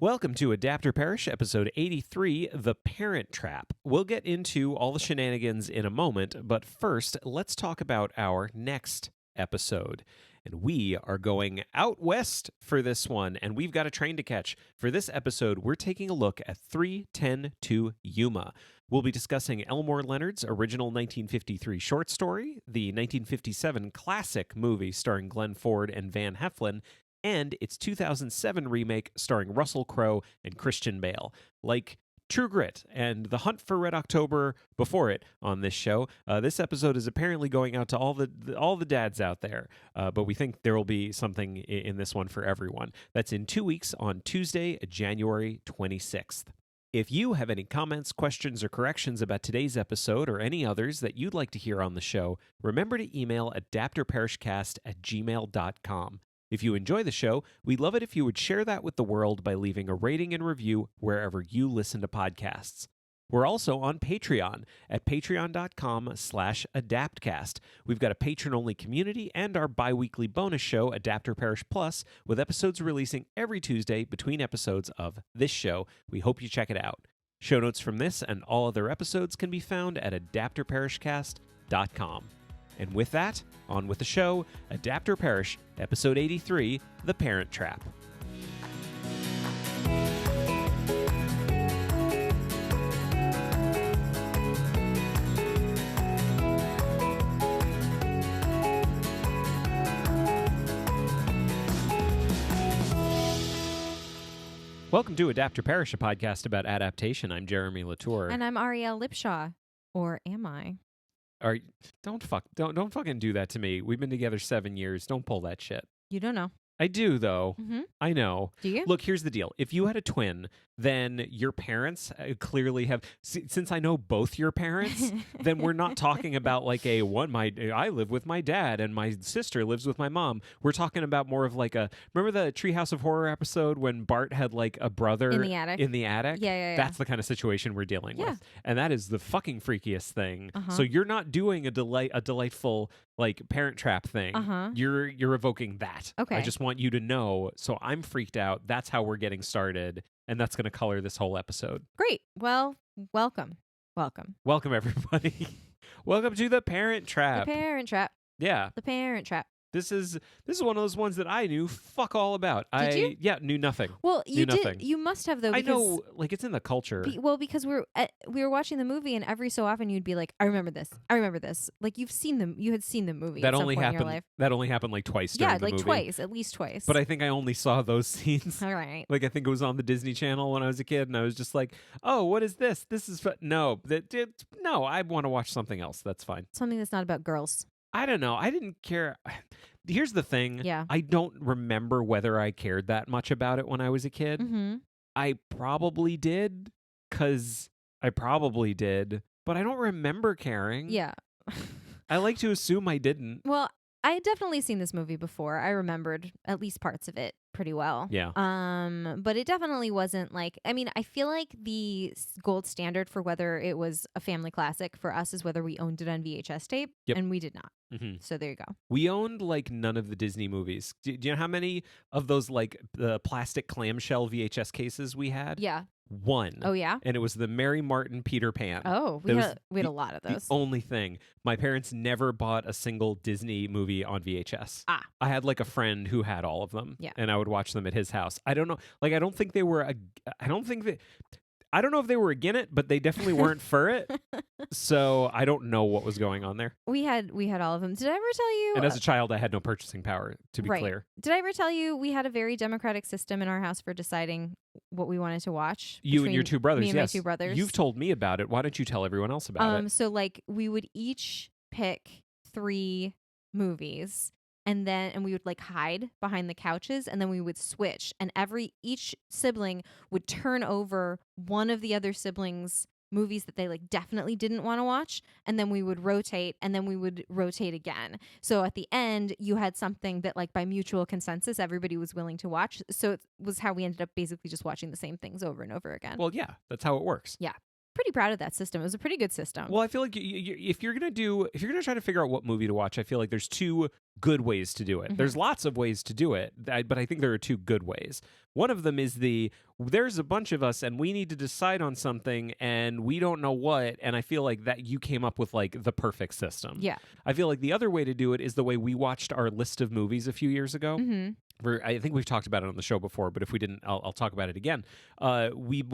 Welcome to Adapter Parish, episode 83, The Parent Trap. We'll get into all the shenanigans in a moment, but first, let's talk about our next episode. And we are going out west for this one, and we've got a train to catch. For this episode, we're taking a look at 3:10 to Yuma. We'll be discussing Elmore Leonard's original 1953 short story, the 1957 classic movie starring Glenn Ford and Van Heflin, and its 2007 remake starring Russell Crowe and Christian Bale. Like True Grit and The Hunt for Red October before it on this show, this episode is apparently going out to all the dads out there, but we think there will be something in this one for everyone. That's in 2 weeks on Tuesday, January 26th. If you have any comments, questions, or corrections about today's episode or any others that you'd like to hear on the show, remember to email adapterparishcast@gmail.com. If you enjoy the show, we'd love it if you would share that with the world by leaving a rating and review wherever you listen to podcasts. We're also on Patreon at patreon.com/adaptcast. We've got a patron-only community and our bi-weekly bonus show, Adapter Parish Plus, with episodes releasing every Tuesday between episodes of this show. We hope you check it out. Show notes from this and all other episodes can be found at adapterparishcast.com. And with that, on with the show, Adapter Parish, episode 83, The Parent Trap. Welcome to Adapter Parish, a podcast about adaptation. I'm Jeremy Latour. And I'm Arielle Lipshaw. Or am I? Don't fucking do that to me. We've been together 7 years. Don't pull that shit. You don't know. I do, though. Mm-hmm. I know. Do you? Look, here's the deal. If you had a twin, then your parents clearly have... Since I know both your parents, then we're not talking about like I live with my dad and my sister lives with my mom. We're talking about more of like a... Remember the Treehouse of Horror episode when Bart had like a brother... In the attic? Yeah. That's the kind of situation we're dealing with. And that is the fucking freakiest thing. So you're not doing a delightful like Parent Trap thing. You're evoking that. Okay. I just want you to know, so I'm freaked out. That's how we're getting started, and that's going to color this whole episode. Great. Well, welcome, everybody. Welcome to The Parent Trap. The Parent Trap. Yeah. The Parent Trap. This is one of those ones that I knew fuck all about. Did you? Yeah, knew nothing. Well, you knew did. Nothing. You must have though. I know, like it's in the culture. Because we were watching the movie, and every so often you'd be like, "I remember this. I remember this." Like you had seen the movie. That at some only point happened. in your life. That only happened like twice. During the movie. Twice, at least twice. But I think I only saw those scenes. All right. Like I think it was on the Disney Channel when I was a kid, and I was just like, "Oh, what is this? This is no. No. I want to watch something else. That's fine. Something that's not about girls." I don't know. I didn't care. Here's the thing. Yeah. I don't remember whether I cared that much about it when I was a kid. Mm-hmm. I probably did, but I don't remember caring. Yeah. I like to assume I didn't. Well, I had definitely seen this movie before. I remembered at least parts of it pretty well. Yeah. But it definitely wasn't like, I mean, I feel like the gold standard for whether it was a family classic for us is whether we owned it on VHS tape. Yep. And we did not. Mm-hmm. So there you go. We owned like none of the Disney movies. Do you know how many of those like the plastic clamshell VHS cases we had? Yeah. One. Oh, yeah? And it was the Mary Martin Peter Pan. Oh, we had a lot of those. The only thing. My parents never bought a single Disney movie on VHS. Ah. I had like a friend who had all of them. Yeah. And I would watch them at his house. I don't know. Like, I don't know if they were against it, but they definitely weren't for it. So I don't know what was going on there. We had all of them. Did I ever tell you? And as a child, I had no purchasing power, to be clear. Did I ever tell you we had a very democratic system in our house for deciding what we wanted to watch? You and your two brothers, me and yes. my two brothers. You've told me about it. Why don't you tell everyone else about it? So like we would each pick 3 movies. And we would like hide behind the couches, and then we would switch, and each sibling would turn over one of the other siblings' movies that they like definitely didn't want to watch, and then we would rotate, and then we would rotate again. So at the end, you had something that like by mutual consensus everybody was willing to watch. So it was how we ended up basically just watching the same things over and over again. Well, yeah, that's how it works. Yeah. pretty proud of that system. It was a pretty good system. Well, I feel like if you're gonna try to figure out what movie to watch, I feel like there's two good ways to do it. Mhm. There's lots of ways to do it, but I think there are two good ways. One of them is there's a bunch of us and we need to decide on something and we don't know what, and I feel like that you came up with like the perfect system. Yeah. I feel like the other way to do it is the way we watched our list of movies a few years ago. Mm-hmm. I think we've talked about it on the show before, but if we didn't, I'll talk about it again. We'd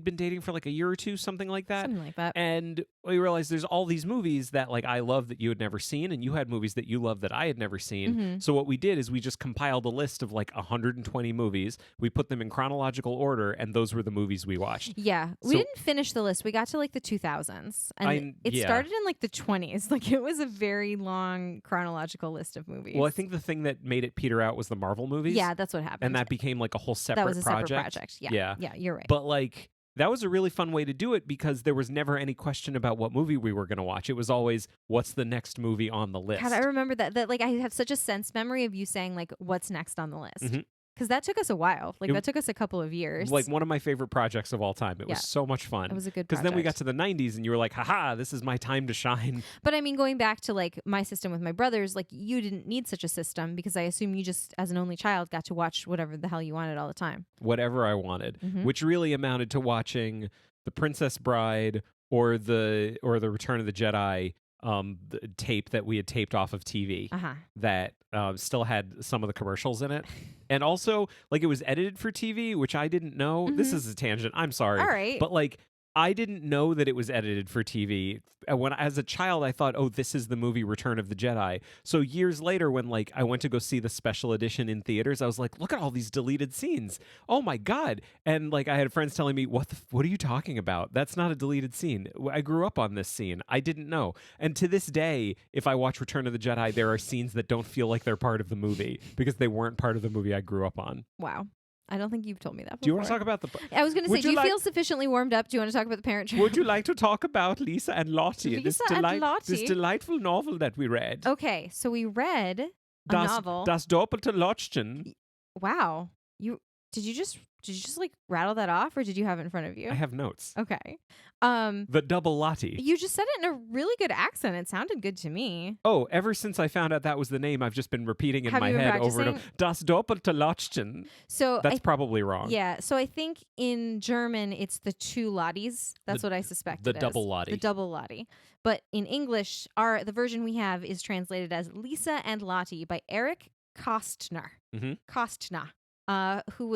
been dating for like a year or two, something like that. Something like that. And we realized there's all these movies that like I love that you had never seen, and you had movies that you loved that I had never seen. Mm-hmm. So what we did is we just compiled a list of like 120 movies. We put them in chronological order, and those were the movies we watched. Yeah. We didn't finish the list. We got to like the 2000s. And it started in like the 20s. Like it was a very long chronological list of movies. Well, I think the thing that made it peter out was the Marvel movies. Yeah, that's what happened. And that became like a whole separate project. That was a separate project. Yeah. Yeah, you're right. But like that was a really fun way to do it because there was never any question about what movie we were going to watch. It was always what's the next movie on the list. God, I remember that like I have such a sense memory of you saying like what's next on the list. Mm-hmm. Because that took us a while. Like that took us a couple of years. Like one of my favorite projects of all time. It was so much fun. It was a good Because then we got to the 90s and you were like, haha, this is my time to shine. But I mean, going back to like my system with my brothers, like you didn't need such a system because I assume you just, as an only child, got to watch whatever the hell you wanted all the time. Whatever I wanted, Mhm. which really amounted to watching The Princess Bride or the Return of the Jedi the tape that we had taped off of TV that still had some of the commercials in it. And also, like, it was edited for TV, which I didn't know. Mhm. This is a tangent. I'm sorry. All right. But, like, I didn't know that it was edited for TV. When as a child, I thought, oh, this is the movie Return of the Jedi. So years later, when like I went to go see the special edition in theaters, I was like, look at all these deleted scenes. Oh my God. And like I had friends telling me, what are you talking about? That's not a deleted scene. I grew up on this scene. I didn't know. And to this day, if I watch Return of the Jedi, there are scenes that don't feel like they're part of the movie because they weren't part of the movie I grew up on. Wow. I don't think you've told me that before. Do you want to talk about the... I was going to say, do you feel sufficiently warmed up? Do you want to talk about The Parent Trap? Would you like to talk about Lisa and Lottie? Lisa and Lottie? This delightful novel that we read. Okay, so we read a novel. Das Doppelgänger-related. Wow. Did you just like rattle that off, or did you have it in front of you? I have notes. Okay. The double Lottie. You just said it in a really good accent. It sounded good to me. Oh, ever since I found out that was the name, I've just been repeating in Have my you been head over and practicing? over. Das Doppelgänger-related. So That's probably wrong. Yeah. So I think in German it's the two Lotties. That's what I suspect. The it is. double Lottie. The double Lottie. But in English, the version we have is translated as Lisa and Lottie by Eric Kostner. Mhm. Kostner, who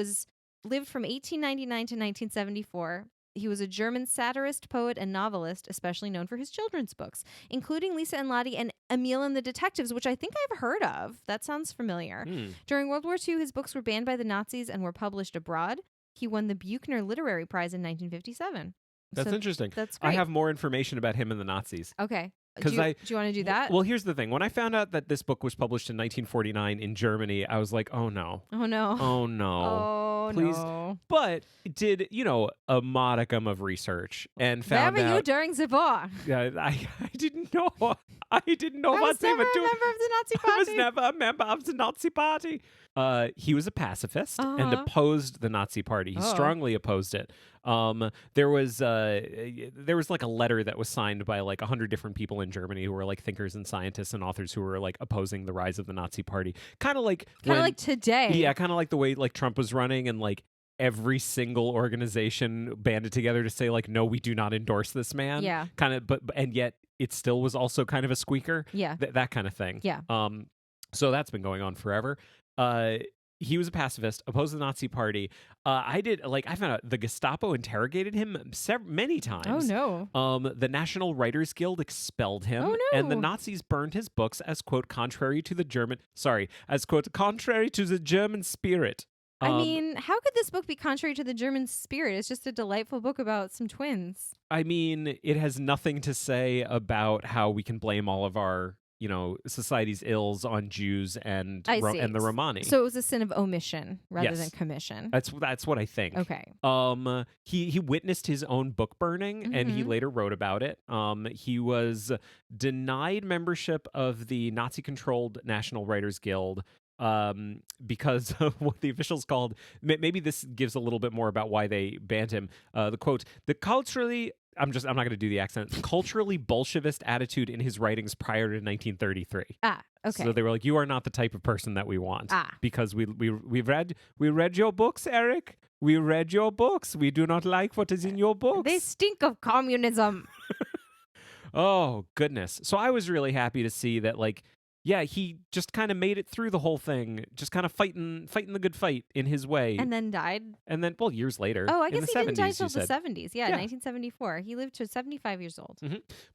lived from 1899 to 1974. He was a German satirist, poet, and novelist, especially known for his children's books, including Lisa and Lottie and Emil and the Detectives, which I think I've heard of. That sounds familiar. During World War II, his books were banned by the Nazis and were published abroad. He won the Buchner Literary Prize in 1957. That's interesting. That's great. I have more information about him and the Nazis. Okay. Do you want to do that? Well, here's the thing. When I found out that this book was published in 1949 in Germany, I was like, oh no. Oh no. Oh no. Oh Please. no. But did, a modicum of research and found Where were out... you during the war? I didn't know. I didn't know I what was they never were a doing. member of the Nazi Party. I was never a member of the Nazi Party. He was a pacifist and Uh-huh. opposed the Nazi Party. He strongly opposed it. There was like a letter that was signed by like 100 different people in Germany who were like thinkers and scientists and authors who were like opposing the rise of the Nazi Party. Kind of like today. Yeah, kind of like the way like Trump was running and like every single organization banded together to say like, no, we do not endorse this man. Yeah. Kind of, and yet it still was also kind of a squeaker. Yeah. That kind of thing. Yeah. So that's been going on forever. He was a pacifist, opposed the Nazi Party. I found out the Gestapo interrogated him many times. Oh no. The National Writers Guild expelled him. Oh, no. And the Nazis burned his books as, quote, contrary to the German spirit. I mean, how could this book be contrary to the German spirit? It's just a delightful book about some twins. I mean, it has nothing to say about how we can blame all of our, society's ills on Jews and the Romani. So it was a sin of omission rather Yes. than commission. That's what I think. Okay. He witnessed his own book burning, and he Mhm. later wrote about it. He was denied membership of the Nazi-controlled National Writers Guild because of what the officials called. Maybe this gives a little bit more about why they banned him. The quote: "The culturally." I'm not going to do the accent. Culturally Bolshevist attitude in his writings prior to 1933. Ah, okay. So they were like, "You are not the type of person that we want." Ah. Because we read your books, Eric. We read your books. We do not like what is in your books. They stink of communism. Oh, goodness. So I was really happy to see that, like, yeah, he just kind of made it through the whole thing, just kind of fighting the good fight in his way. And then died. And then, well, years later. Oh, I in guess the he didn't die 70s, till you the said. 70s. Yeah, 1974. He lived to 75 years old.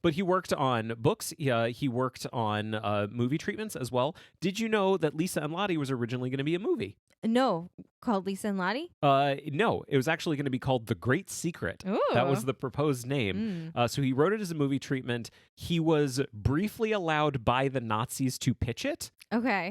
But he worked on books. He worked on movie treatments as well. Did you know that Lisa and Lottie was originally going to be a movie? No, called Lisa and Lottie? No, it was actually going to be called The Great Secret. Ooh. That was the proposed name. So he wrote it as a movie treatment. He was briefly allowed by the Nazis to pitch it. Okay.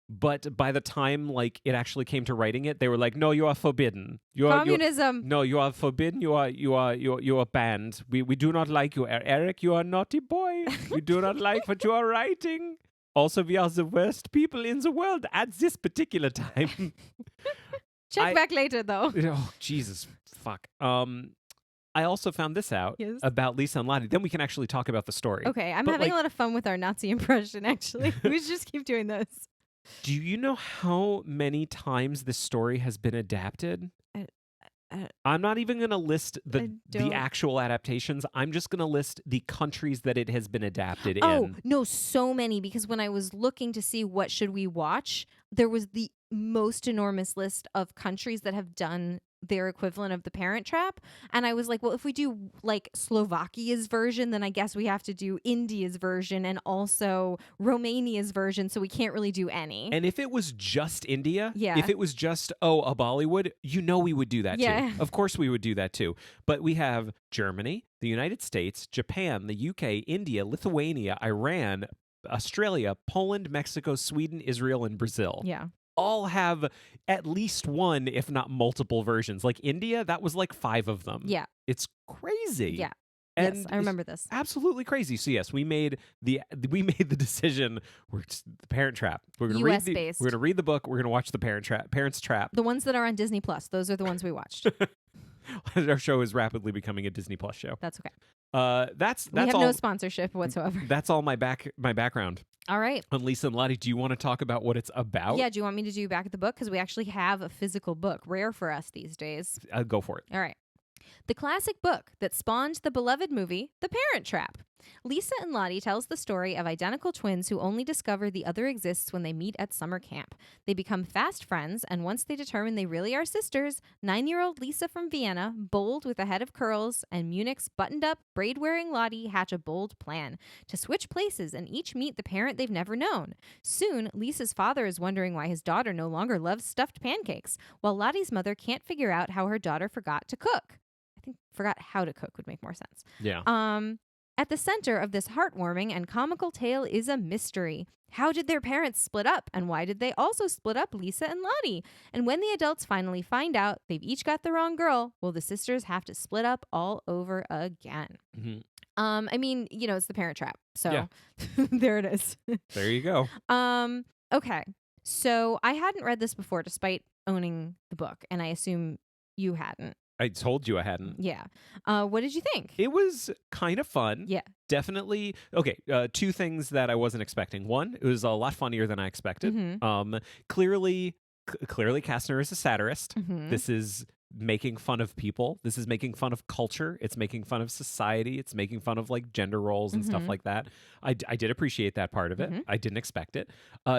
But by the time like it actually came to writing it, they were like, "No, you are forbidden. Communism. No, you are forbidden. You are banned. We do not like you, Eric. You are a naughty boy. We do not like what you are writing. Also, we are the worst people in the world at this particular time." Check back later, though. Oh, Jesus, fuck. I also found this out Yes. about Lisa and Lottie. Then we can actually talk about the story. Okay, I'm But, having like- a lot of fun with our Nazi impression, actually. We should just keep doing this. Do you know how many times this story has been adapted? I'm not even going to list the don't. actual adaptations. I'm just going to list the countries that it has been adapted Oh, in. no, so many. Because when I was looking to see what should we watch, there was the most enormous list of countries that have done their equivalent of The Parent Trap. And I was like, well, if we do like Slovakia's version, then I guess we have to do India's version and also Romania's version. So we can't really do any. And if it was just India, Yeah. if it was just, a Bollywood, we would do that Yeah. too. Of course we would do that too. But we have Germany, the United States, Japan, the UK, India, Lithuania, Iran, Australia, Poland, Mexico, Sweden, Israel, and Brazil. Yeah. All have at least one, if not multiple versions. Like India, that was like 5 of them. Yeah. It's crazy. Yeah. And yes, I remember this. Absolutely crazy. So yes, we made the decision. It's The Parent Trap. We're gonna US based. We're gonna read the book. We're gonna watch Parents Trap. The ones that are on Disney Plus, those are the ones we watched. Our show is rapidly becoming a Disney Plus show. That's okay. That's We have all. no sponsorship whatsoever. That's all my background All right. on Lisa and Lottie. Do you want to talk about what it's about? Yeah, do you want me to do back at the book? Because we actually have a physical book. Rare for us these days. Go for it. All right. The classic book that spawned the beloved movie, The Parent Trap. Lisa and Lottie tells the story of identical twins who only discover the other exists when they meet at summer camp. They become fast friends, and once they determine they really are sisters, 9-year-old Lisa from Vienna, bold with a head of curls, and Munich's buttoned-up, braid-wearing Lottie hatch a bold plan to switch places and each meet the parent they've never known. Soon, Lisa's father is wondering why his daughter no longer loves stuffed pancakes, while Lottie's mother can't figure out how her daughter forgot to cook. I think forgot how to cook would make more sense. Yeah. At the center of this heartwarming and comical tale is a mystery. How did their parents split up, and why did they also split up Lisa and Lottie? And when the adults finally find out they've each got the wrong girl, will the sisters have to split up all over again? Mm-hmm. I mean, it's The Parent Trap. So Yeah. there it is. There you go. Okay. So I hadn't read this before despite owning the book, and I assume you hadn't. I told you I hadn't. Yeah. What did you think? It was kind of fun. Yeah. Definitely. Okay. 2 things that I wasn't expecting. One, it was a lot funnier than I expected. Mhm. Clearly, Kastner is a satirist. Mhm. This is making fun of people. This is making fun of culture. It's making fun of society. It's making fun of like gender roles and stuff Mhm. like that. I did appreciate that part of it. Mhm. I didn't expect it.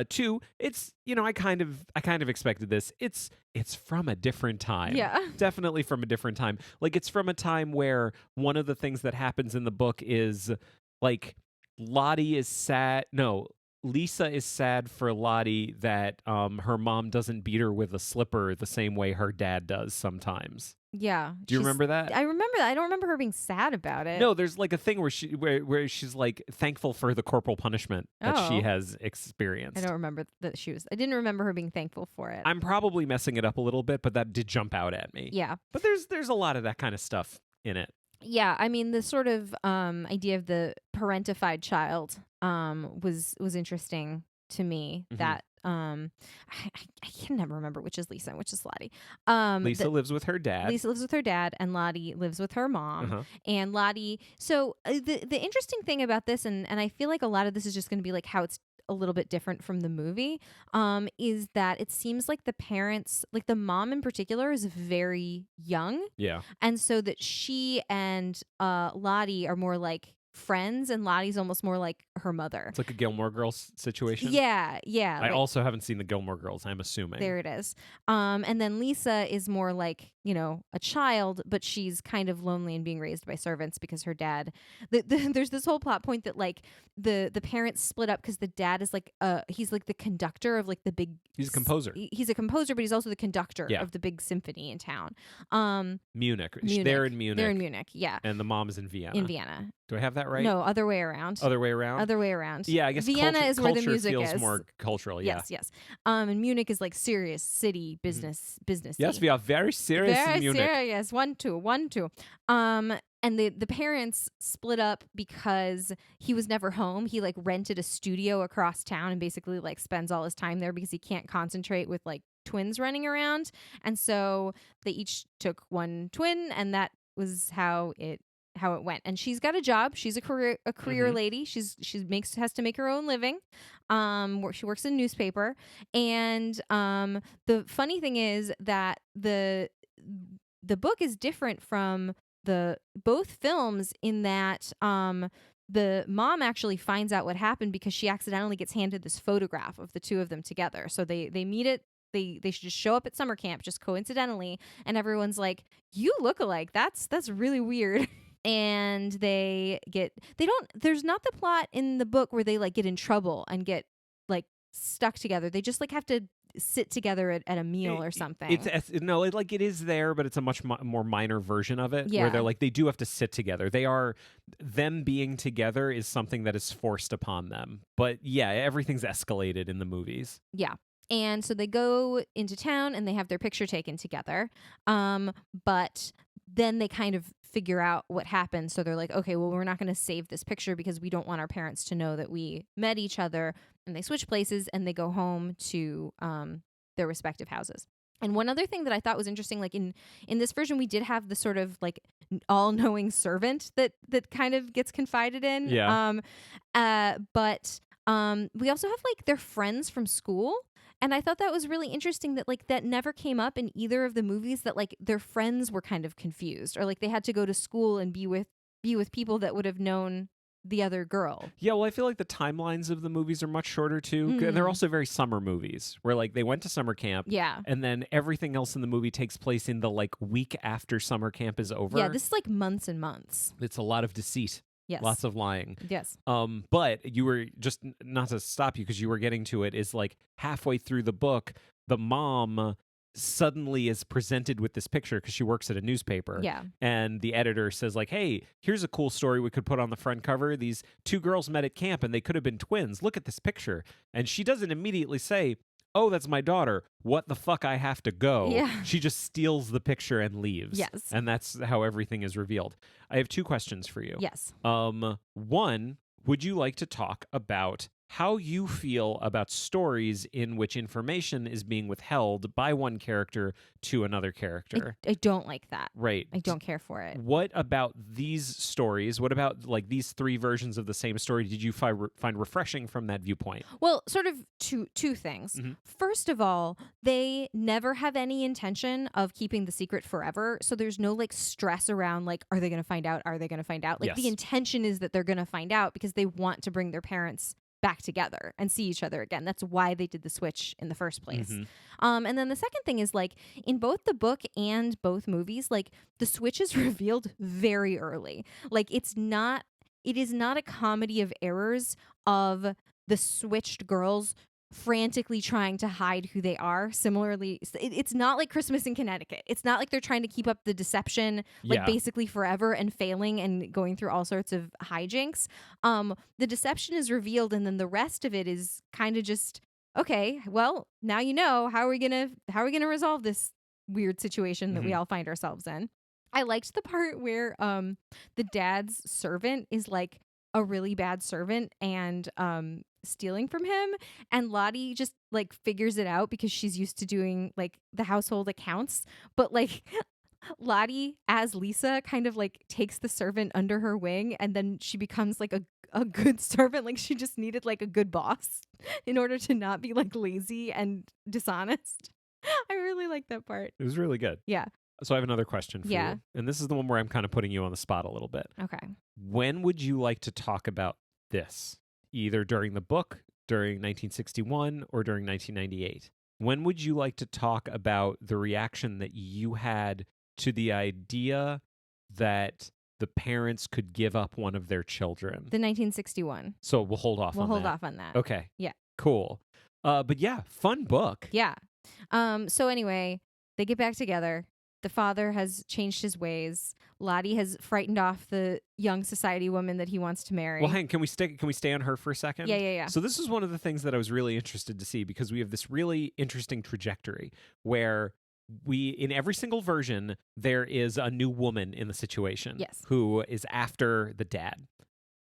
2, it's I kind of expected this. It's from a different time. Yeah. Definitely from a different time. Like it's from a time where one of the things that happens in the book is like Lottie is sad. No, Lisa is sad for Lottie that her mom doesn't beat her with a slipper the same way her dad does sometimes. Yeah. Do you remember that? I remember that. I don't remember her being sad about it. No, there's like a thing where she's like thankful for the corporal punishment that she Oh. has experienced. I don't remember that I didn't remember her being thankful for it. I'm probably messing it up a little bit, but that did jump out at me. Yeah. But there's a lot of that kind of stuff in it. Yeah, I mean the sort of idea of the parentified child was interesting to me. Mhm. That I can never remember which is Lisa and which is Lottie. Lisa lives with her dad. Lisa lives with her dad, and Lottie lives with her mom. Uh-huh. And Lottie, so the interesting thing about this, and I feel like a lot of this is just going to be like how it's a little bit different from the movie, is that it seems like the parents, like the mom in particular, is very young. Yeah. And so that she and Lottie are more like friends, and Lottie's almost more like her mother. It's like a Gilmore Girls situation. Yeah. I also haven't seen the Gilmore Girls, I'm assuming. There it is. And then Lisa is more like, a child, but she's kind of lonely and being raised by servants because her dad, there's this whole plot point that like the parents split up because the dad is like, he's like the conductor of like the big. He's a composer. He's a composer, but he's also the conductor Yeah. of the big symphony in town. Munich. Munich. They're in Munich. They're in Munich, yeah. And the mom is in Vienna. In Vienna. Do I have that right? No, other way around. Other way around? Other way around. Yeah, I guess Vienna is where the culture music feels is. more cultural, yeah. Yes. And Munich is like serious city business. Yes, we are very serious in Munich. Very serious. 1, 2. And the parents split up because he was never home. He like rented a studio across town and basically like spends all his time there because he can't concentrate with like twins running around. And so they each took one twin, and that was how it went. And she's got a job. She's a career lady. She has to make her own living. She works in a newspaper. And the funny thing is that the book is different from both films in that the mom actually finds out what happened because she accidentally gets handed this photograph of the two of them together. So they meet at they should just show up at summer camp just coincidentally, and everyone's like, "You look alike. That's really weird." And there's not the plot in the book where they like get in trouble and get like stuck together. They just like have to sit together at a meal or something. It is there, but it's a much more minor version of it. Yeah. Where they're like, they do have to sit together. Them being together is something that is forced upon them. But yeah, everything's escalated in the movies. Yeah. And so they go into town and they have their picture taken together. But then they kind of figure out what happened. So they're like, okay, well, we're not going to save this picture because we don't want our parents to know that we met each other. And they switch places and they go home to their respective houses. And one other thing that I thought was interesting, like in this version, we did have the sort of like all-knowing servant that kind of gets confided in. Yeah. But we also have like their friends from school. And I thought that was really interesting that like that never came up in either of the movies, that like their friends were kind of confused, or like they had to go to school and be with people that would have known the other girl. Yeah, well, I feel like the timelines of the movies are much shorter too. And they're also very summer movies where like they went to summer camp. Yeah. And then everything else in the movie takes place in the like week after summer camp is over. Yeah, this is like months and months. It's a lot of deceit. Yes. Lots of lying. Yes. But you were just, not to stop you because you were getting to it, is like halfway through the book, the mom suddenly is presented with this picture because she works at a newspaper. Yeah. And the editor says like, hey, here's a cool story we could put on the front cover. These two girls met at camp and they could have been twins. Look at this picture. And she doesn't immediately say, oh, that's my daughter. What the fuck? I have to go. Yeah. She just steals the picture and leaves. Yes. And that's how everything is revealed. I have two questions for you. Yes. One, would you like to talk about how you feel about stories in which information is being withheld by one character to another character? I don't like that. Right. I don't care for it. What about these stories? What about like these three versions of the same story did you find refreshing from that viewpoint? Well, sort of two things. Mm-hmm. First of all, they never have any intention of keeping the secret forever. So there's no like stress around like, are they going to find out? Are they going to find out? Like Yes. the intention is that they're going to find out because they want to bring their parents back together and see each other again. That's why they did the switch in the first place. Mm-hmm. And then the second thing is like in both the book and both movies, like the switch is revealed very early. Like it is not a comedy of errors of the switched girls frantically trying to hide who they are. Similarly, it's not like Christmas in Connecticut. It's not like they're trying to keep up the deception like basically forever and failing and going through all sorts of hijinks. The deception is revealed and then the rest of it is kind of just, okay, well, now you know, how are we going to resolve this weird situation that we all find ourselves in. I liked the part where the dad's servant is like a really bad servant and stealing from him, and Lottie just like figures it out because she's used to doing like the household accounts, but like Lottie as Lisa kind of like takes the servant under her wing, and then she becomes like a good servant. Like she just needed like a good boss in order to not be like lazy and dishonest. I really like that part. It was really good. Yeah. So I have another question for Yeah. you. And this is the one where I'm kind of putting you on the spot a little bit. Okay. When would you like to talk about this? Either during the book, during 1961, or during 1998? When would you like to talk about the reaction that you had to the idea that the parents could give up one of their children? The 1961. So we'll hold off We'll on hold that. off on that. Okay. Yeah. Cool. But yeah, fun book. Yeah. So anyway, they get back together. The father has changed his ways. Lottie has frightened off the young society woman that he wants to marry. Well, hang, can we stay on her for a second? Yeah. So this is one of the things that I was really interested to see, because we have this really interesting trajectory where in every single version, there is a new woman in the situation. Yes. Who is after the dad.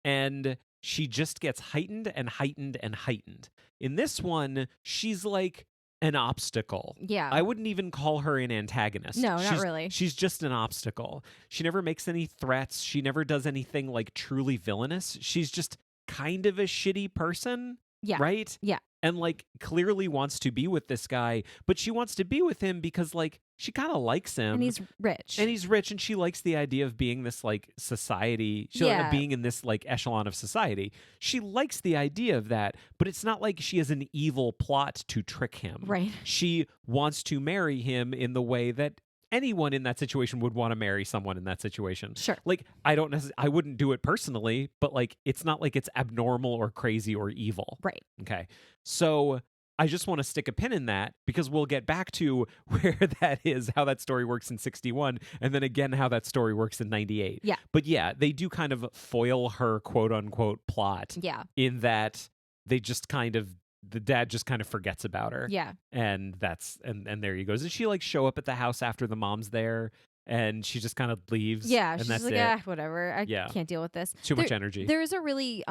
And she just gets heightened and heightened and heightened. In this one, she's like an obstacle. Yeah. I wouldn't even call her an antagonist. No, not really. She's just an obstacle. She never makes any threats. She never does anything like truly villainous. She's just kind of a shitty person. Yeah. Right? Yeah. And like clearly wants to be with this guy, but she wants to be with him because like she kind of likes him. And he's rich. And she likes the idea of being this like society, being in this like echelon of society. She likes the idea of that, but it's not like she has an evil plot to trick him. Right. She wants to marry him in the way that anyone in that situation would want to marry someone in that situation. Sure. Like, I wouldn't do it personally, but like, it's not like it's abnormal or crazy or evil. Right. Okay. So I just want to stick a pin in that, because we'll get back to where that is, how that story works in 61, and then again, how that story works in 98. Yeah. But yeah, they do kind of foil her quote unquote plot. Yeah. In that they just kind of, the dad just kind of forgets about her. Yeah. And and there you go. Does she like show up at the house after the mom's there, and she just kind of leaves? Yeah. And She's that's like, it. whatever. I can't deal with this. Too much energy. There is a really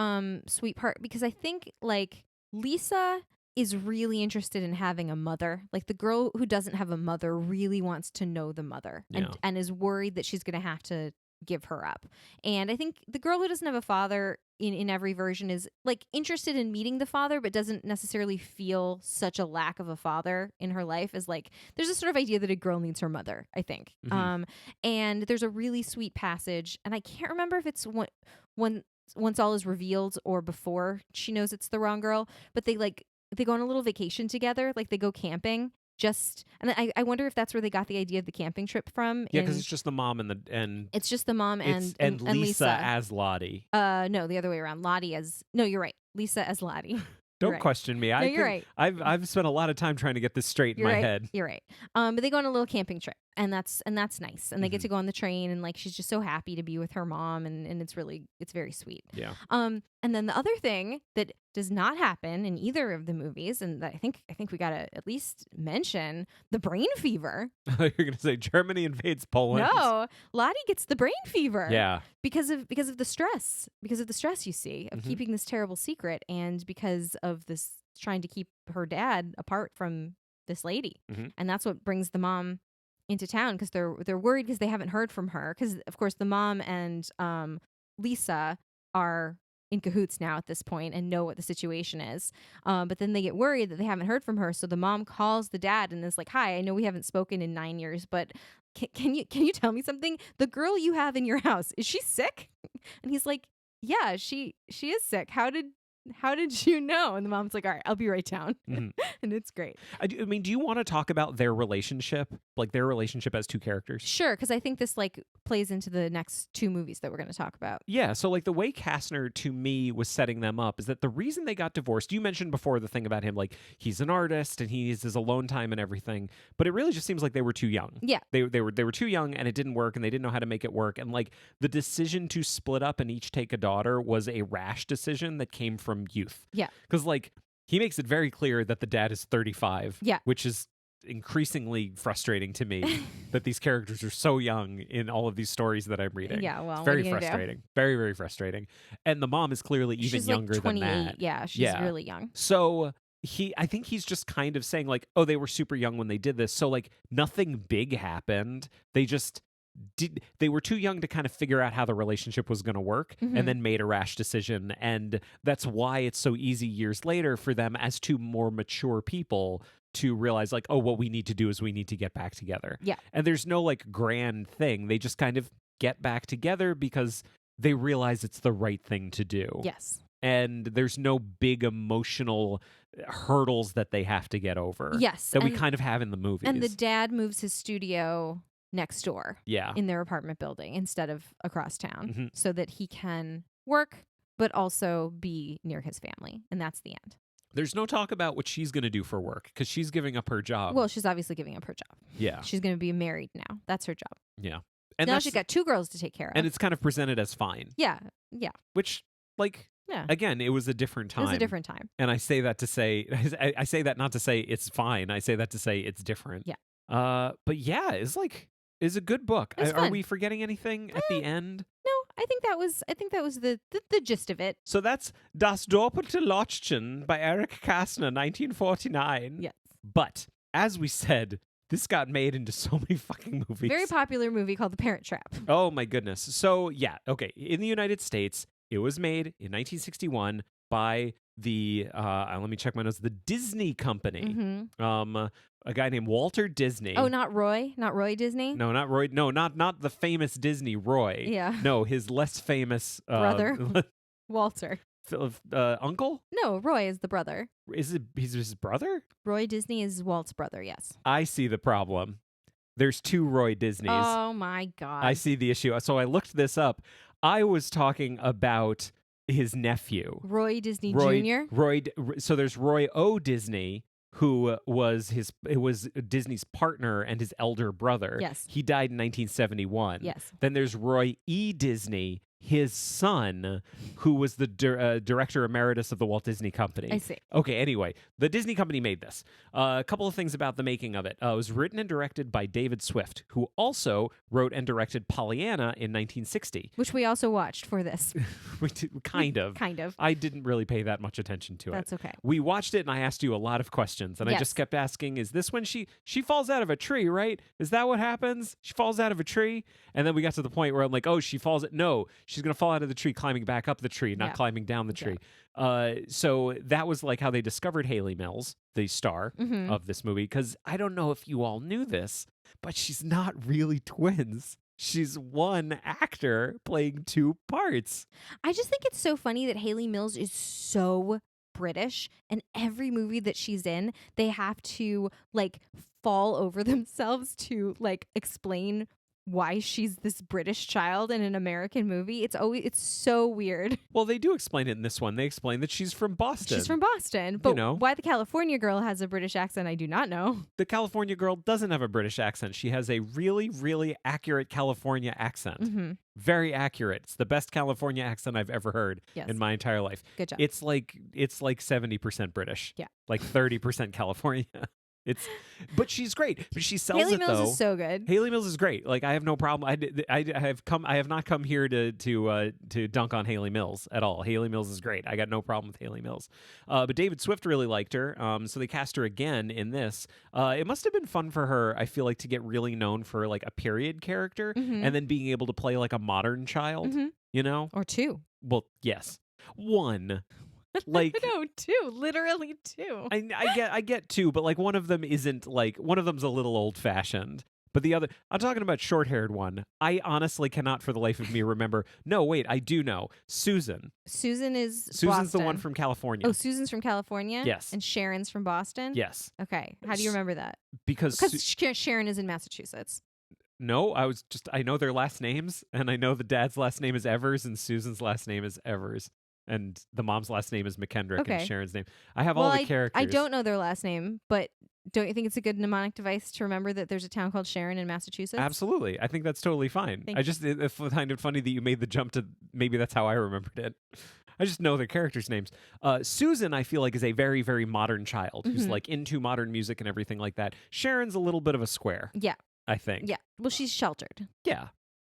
sweet part, because I think like Lisa is really interested in having a mother. Like the girl who doesn't have a mother really wants to know the mother, and is worried that she's going to have to give her up. And I think the girl who doesn't have a father in every version is like interested in meeting the father, but doesn't necessarily feel such a lack of a father in her life, as like there's a sort of idea that a girl needs her mother, I think. Mm-hmm. And there's a really sweet passage, and I can't remember if it's when once all is revealed or before she knows it's the wrong girl, but they go on a little vacation together, like they go camping. And I wonder if that's where they got the idea of the camping trip from. Yeah, because it's just the mom and it's just the mom and Lisa as Lottie. No, the other way around. No, you're right. Lisa as Lottie. Don't question me. You're right. I've spent a lot of time trying to get this straight in my head. You're right. But they go on a little camping trip, and that's nice. And they get Mhm. to go on the train, and like she's just so happy to be with her mom, and it's very sweet. Yeah. And then the other thing that does not happen in either of the movies, and that I think we gotta at least mention, the brain fever. You're gonna say Germany invades Poland. No, Lottie gets the brain fever. Yeah. Because of the stress. Because of the stress you see of Mhm. keeping this terrible secret, and because of this trying to keep her dad apart from this lady. Mhm. And that's what brings the mom into town, because they're worried because they haven't heard from her. Because of course the mom and Lisa are in cahoots now at this point and know what the situation is. But then they get worried that they haven't heard from her. So the mom calls the dad and is like, "Hi, I know we haven't spoken in 9 years, but can you tell me something? The girl you have in your house, is she sick?" And he's like, "Yeah, she is sick. How did you know?" And the mom's like, "All right, I'll be right down." Mhm. And it's great. I mean, do you want to talk about their relationship, like their relationship as two characters? Sure, because I think this like plays into the next two movies that we're going to talk about. Yeah, so like the way Kastner to me was setting them up is that the reason they got divorced, you mentioned before the thing about him, like he's an artist and he needs his alone time and everything, but it really just seems like they were too young. Yeah. They were too young, and it didn't work, and they didn't know how to make it work. And like the decision to split up and each take a daughter was a rash decision that came from youth. Yeah. Because like he makes it very clear that the dad is 35. Yeah. Which is increasingly frustrating to me that these characters are so young in all of these stories that I'm reading. Yeah, well, it's what very are you gonna do? frustrating. Very, very frustrating. And the mom is clearly even She's younger like 28. than that. Yeah, she's Yeah. really young. So I think he's just kind of saying like, oh, they were super young when they did this. So like nothing big happened. They were too young to kind of figure out how the relationship was going to work and then made a rash decision. And that's why it's so easy years later for them as two more mature people to realize like, oh, what we need to do is we need to get back together. Yeah. And there's no like grand thing. They just kind of get back together because they realize it's the right thing to do. Yes. And there's no big emotional hurdles that they have to get over. Yes. That we kind of have in the movies. And the dad moves his studio next door. Yeah. In their apartment building instead of across town Mhm. so that he can work but also be near his family. And that's the end. There's no talk about what she's going to do for work because she's giving up her job. Well, she's obviously giving up her job. Yeah. She's going to be married now. That's her job. Yeah. And now she's got 2 girls to take care of. And it's kind of presented as fine. Yeah. Yeah. Which, like, Yeah. again, it was a different time. It was a different time. And I say that to say, I say that not to say it's fine. I say that to say it's different. Yeah. But yeah, it's a good book. It's Are fun. we forgetting anything at the end? No, I think that was the gist of it. So that's Das Doppelte Lotchen by Eric Kastner, 1949. Yes. But as we said, this got made into so many fucking movies. Very popular movie called The Parent Trap. Oh my goodness. So yeah, okay. In the United States, it was made in 1961 by the let me check my notes. The Disney Company. Mm-hmm. A guy named Walter Disney. Oh, not Roy Disney. No, not Roy. No, not the famous Disney Roy. Yeah. No, his less famous Brother. Walter. Uncle. No, Roy is the brother. Is it? He's his brother. Roy Disney is Walt's brother. Yes. I see the problem. There's 2 Roy Disneys. Oh my God. I see the issue. So I looked this up. I was talking about his nephew, Roy Disney Jr. So there's Roy O. Disney, who was Disney's partner and his elder brother. Yes. He died in 1971. Yes. Then there's Roy E. Disney, his son, who was the director emeritus of the Walt Disney Company. I see. Okay, anyway, the Disney Company made this. A couple of things about the making of it. It was written and directed by David Swift, who also wrote and directed Pollyanna in 1960. Which we also watched for this. Kind of. Kind of. I didn't really pay that much attention to it. That's okay. We watched it and I asked you a lot of questions. And I Yes. just kept asking, is this when she falls out of a tree, right? Is that what happens? She falls out of a tree? And then we got to the point where I'm like, oh, she falls. No, she's going to fall out of the tree climbing back up the tree, not Yeah. climbing down the Yeah. tree. So that was like how they discovered Haley Mills, the star Mhm. of this movie. Because I don't know if you all knew this, but she's not really twins. She's one actor playing 2 parts. I just think it's so funny that Haley Mills is so British, and every movie that she's in, they have to like fall over themselves to like explain why she's this British child in an American movie. It's so weird. Well, they do explain it in this one. They explain that she's from Boston. She's from Boston, but know. why the California girl has a British accent, I do not know. The California girl doesn't have a British accent. She has a really, really accurate California accent. Mm-hmm. Very accurate. It's the best California accent I've ever heard Yes. in my entire life. Good job. It's like 70% British. Yeah. Like 30% California. But she's great. But she sells Haley it Mills though. is so good. Haley Mills is great. Like I have no problem. I have not come here to dunk on Haley Mills at all. Haley Mills is great. I got no problem with Haley Mills. But David Swift really liked her. So they cast her again in this. It must have been fun for her, I feel like, to get really known for like a period character Mhm. and then being able to play like a modern child, you know? Or 2. Well, yes. 1. Like No, 2. Literally 2. I get 2, but like one of them isn't like one of them's a little old fashioned. But the other, I'm talking about short-haired one. I honestly cannot for the life of me remember. No, wait, I do know. Susan's Susan's the one Boston. from California. Oh, Susan's from California? Yes. And Sharon's from Boston? Yes, Okay. How do you remember that? because Because Sharon is in Massachusetts. no, I know their last names, and I know the dad's last name is Evers, and Susan's last name is Evers, and the mom's last name is McKendrick, Okay. and Sharon's name. I have all the characters. I don't know their last name, but don't you think it's a good mnemonic device to remember that there's a town called Sharon in Massachusetts? Absolutely. I think that's totally fine. Thank I just find it funny that you made the jump to maybe that's how I remembered it. I just know their characters' names. Susan, I feel like, is a very, very modern child who's Mhm. like into modern music and everything like that. Sharon's a little bit of a square, Yeah. I think. Yeah. Well, she's sheltered. Yeah.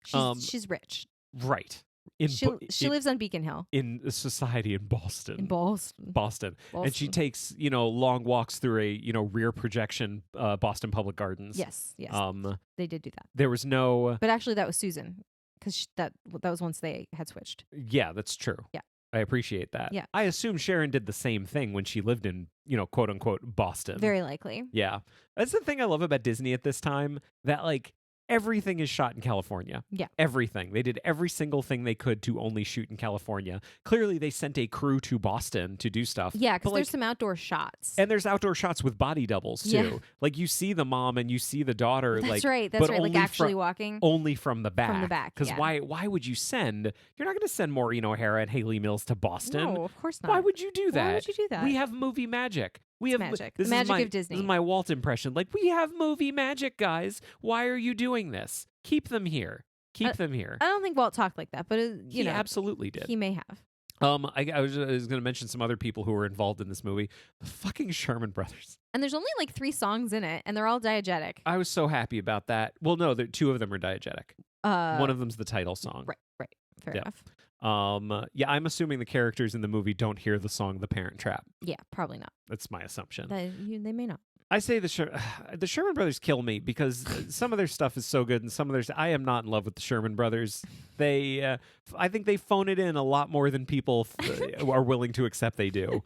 She's rich. Right. In She lives on Beacon Hill. in a society in Boston. In Boston. Boston. And she takes, long walks through a, rear projection Boston Public Gardens. Yes. They did do that. There was no... But actually, that was Susan, because that was once they had switched. Yeah, that's true. Yeah. I appreciate that. Yeah. I assume Sharon did the same thing when she lived in, quote unquote, Boston. Very likely. Yeah. That's the thing I love about Disney at this time, that like everything is shot in California. Yeah. Everything. They did every single thing they could to only shoot in California. Clearly, they sent a crew to Boston to do stuff. Yeah, because but, there's some outdoor shots. And there's outdoor shots with body doubles, too. Yeah. Like, you see the mom and you see the daughter. That's like, right. but Like only actually walking. Only from the back. From the back, Because yeah. why would you send... You're not going to send Maureen O'Hara and Haley Mills to Boston. No, of course not. Why would you do that? Why would you do that? We have movie magic. We It's have magic. This The is magic of Disney. This is my Walt impression. Like, we have movie magic, guys. Why are you doing this? Keep them here. Keep them here. I don't think Walt talked like that, but He absolutely did. He may have. I was going to mention some other people who were involved in this movie. The fucking Sherman Brothers. And there's only like 3 songs in it, and they're all diegetic. I was so happy about that. Well, no, 2 of them are diegetic. One of them's the title song. Right. Fair Yeah. enough. Yeah, I'm assuming the characters in the movie don't hear the song "The Parent Trap." Yeah, probably not. That's my assumption. They may not. I say the Sherman Brothers kill me because some of their stuff is so good, and some of their I am not in love with the Sherman Brothers. They, I think they phone it in a lot more than people are willing to accept they do.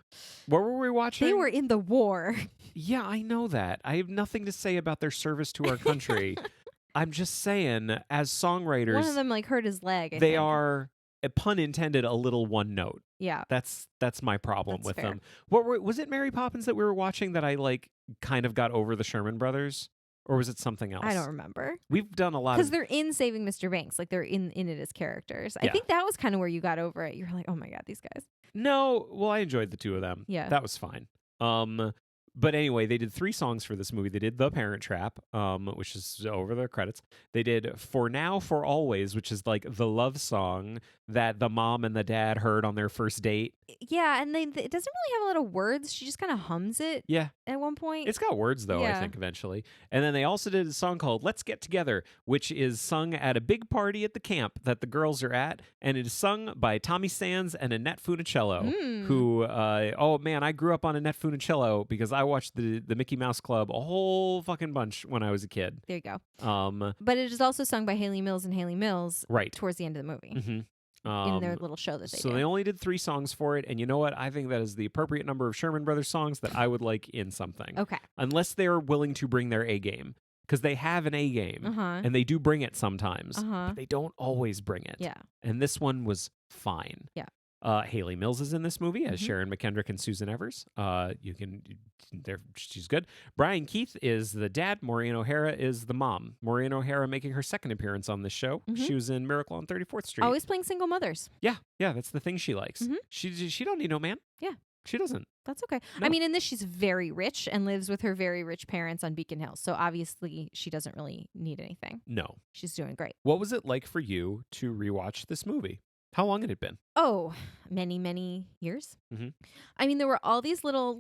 What were we watching? They were in the war. Yeah, I know that. I have nothing to say about their service to our country. I'm just saying, as songwriters, One of them like hurt his leg. I they think. are, pun intended, a little one note. Yeah. That's my problem That's with fair. them. Was it Mary Poppins that we were watching that I like kind of got over the Sherman Brothers, or was it something else? I don't remember. We've done a lot Because of they're in Saving Mr. Banks. Like they're in it as characters. Yeah. I think that was kind of where you got over it. You're like, oh my God, these guys. No, well, I enjoyed the 2 of them. Yeah. That was fine. But anyway, they did 3 songs for this movie. They did The Parent Trap, which is over the credits. They did For Now, For Always, which is like the love song that the mom and the dad heard on their first date. Yeah, and it doesn't really have a lot of words. She just kind of hums it Yeah. at one point. It's got words, though, I Yeah. think, eventually. And then they also did a song called Let's Get Together, which is sung at a big party at the camp that the girls are at. And it is sung by Tommy Sands and Annette Funicello, who, oh man, I grew up on Annette Funicello because I watched the Mickey Mouse Club a whole fucking bunch when I was a kid. There you go. But it is also sung by Haley Mills and Haley Mills Right. towards the end of the movie Mm-hmm. in their little show that they So do. they only did 3 songs for it. And you know what? I think that is the appropriate number of Sherman Brothers songs that I would like in something. Okay. Unless they're willing to bring their A game. Because they have an A game. Uh-huh. And they do bring it sometimes. Uh-huh. But they don't always bring it. Yeah. And this one was fine. Yeah. Haley Mills is in this movie as Mhm. Sharon McKendrick and Susan Evers. She's good. Brian Keith is the dad. Maureen O'Hara is the mom. Maureen O'Hara making her second appearance on this show. Mhm. She was in Miracle on 34th Street. Always playing single mothers. Yeah, that's the thing she likes. Mhm. She don't need no man. Yeah. She doesn't. That's okay. No. I mean, in this, she's very rich and lives with her very rich parents on Beacon Hill. So obviously, she doesn't really need anything. No. She's doing great. What was it like for you to rewatch this movie? How long had it been? Oh, many, many years. Mhm. I mean, there were all these little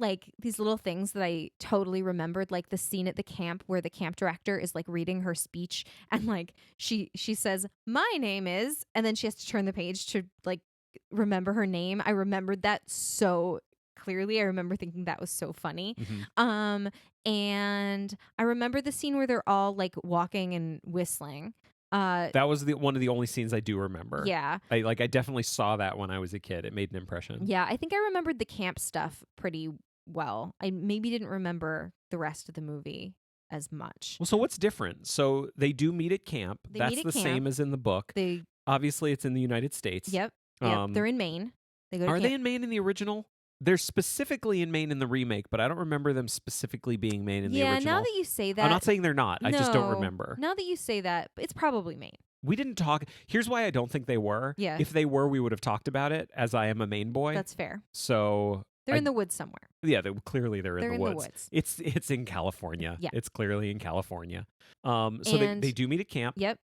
things that I totally remembered, like the scene at the camp where the camp director is like reading her speech and like she says, "My name is," and then she has to turn the page to like remember her name. I remembered that so clearly. I remember thinking that was so funny. Mhm. And I remember the scene where they're all like walking and whistling. That was one of the only scenes I do remember. Yeah. I definitely saw that when I was a kid. It made an impression. Yeah, I think I remembered the camp stuff pretty well. I maybe didn't remember the rest of the movie as much. Well, so what's different? So they do meet at camp. They That's meet at the camp. same as in the book. They Obviously, it's in the United States. Yep. They're in Maine. They go to Are camp. they in Maine in the original? They're specifically in Maine in the remake, but I don't remember them specifically being Maine in the original. Yeah, now that you say that. I'm not saying they're not. I just don't No. remember. Now that you say that, it's probably Maine. We didn't talk. Here's why I don't think they were. Yeah. If they were, we would have talked about it, as I am a Maine boy. That's fair. So They're in the woods somewhere. yeah, clearly they're They're in the woods. It's in California. Yeah. It's clearly in California. So And- they do meet at camp. Yep.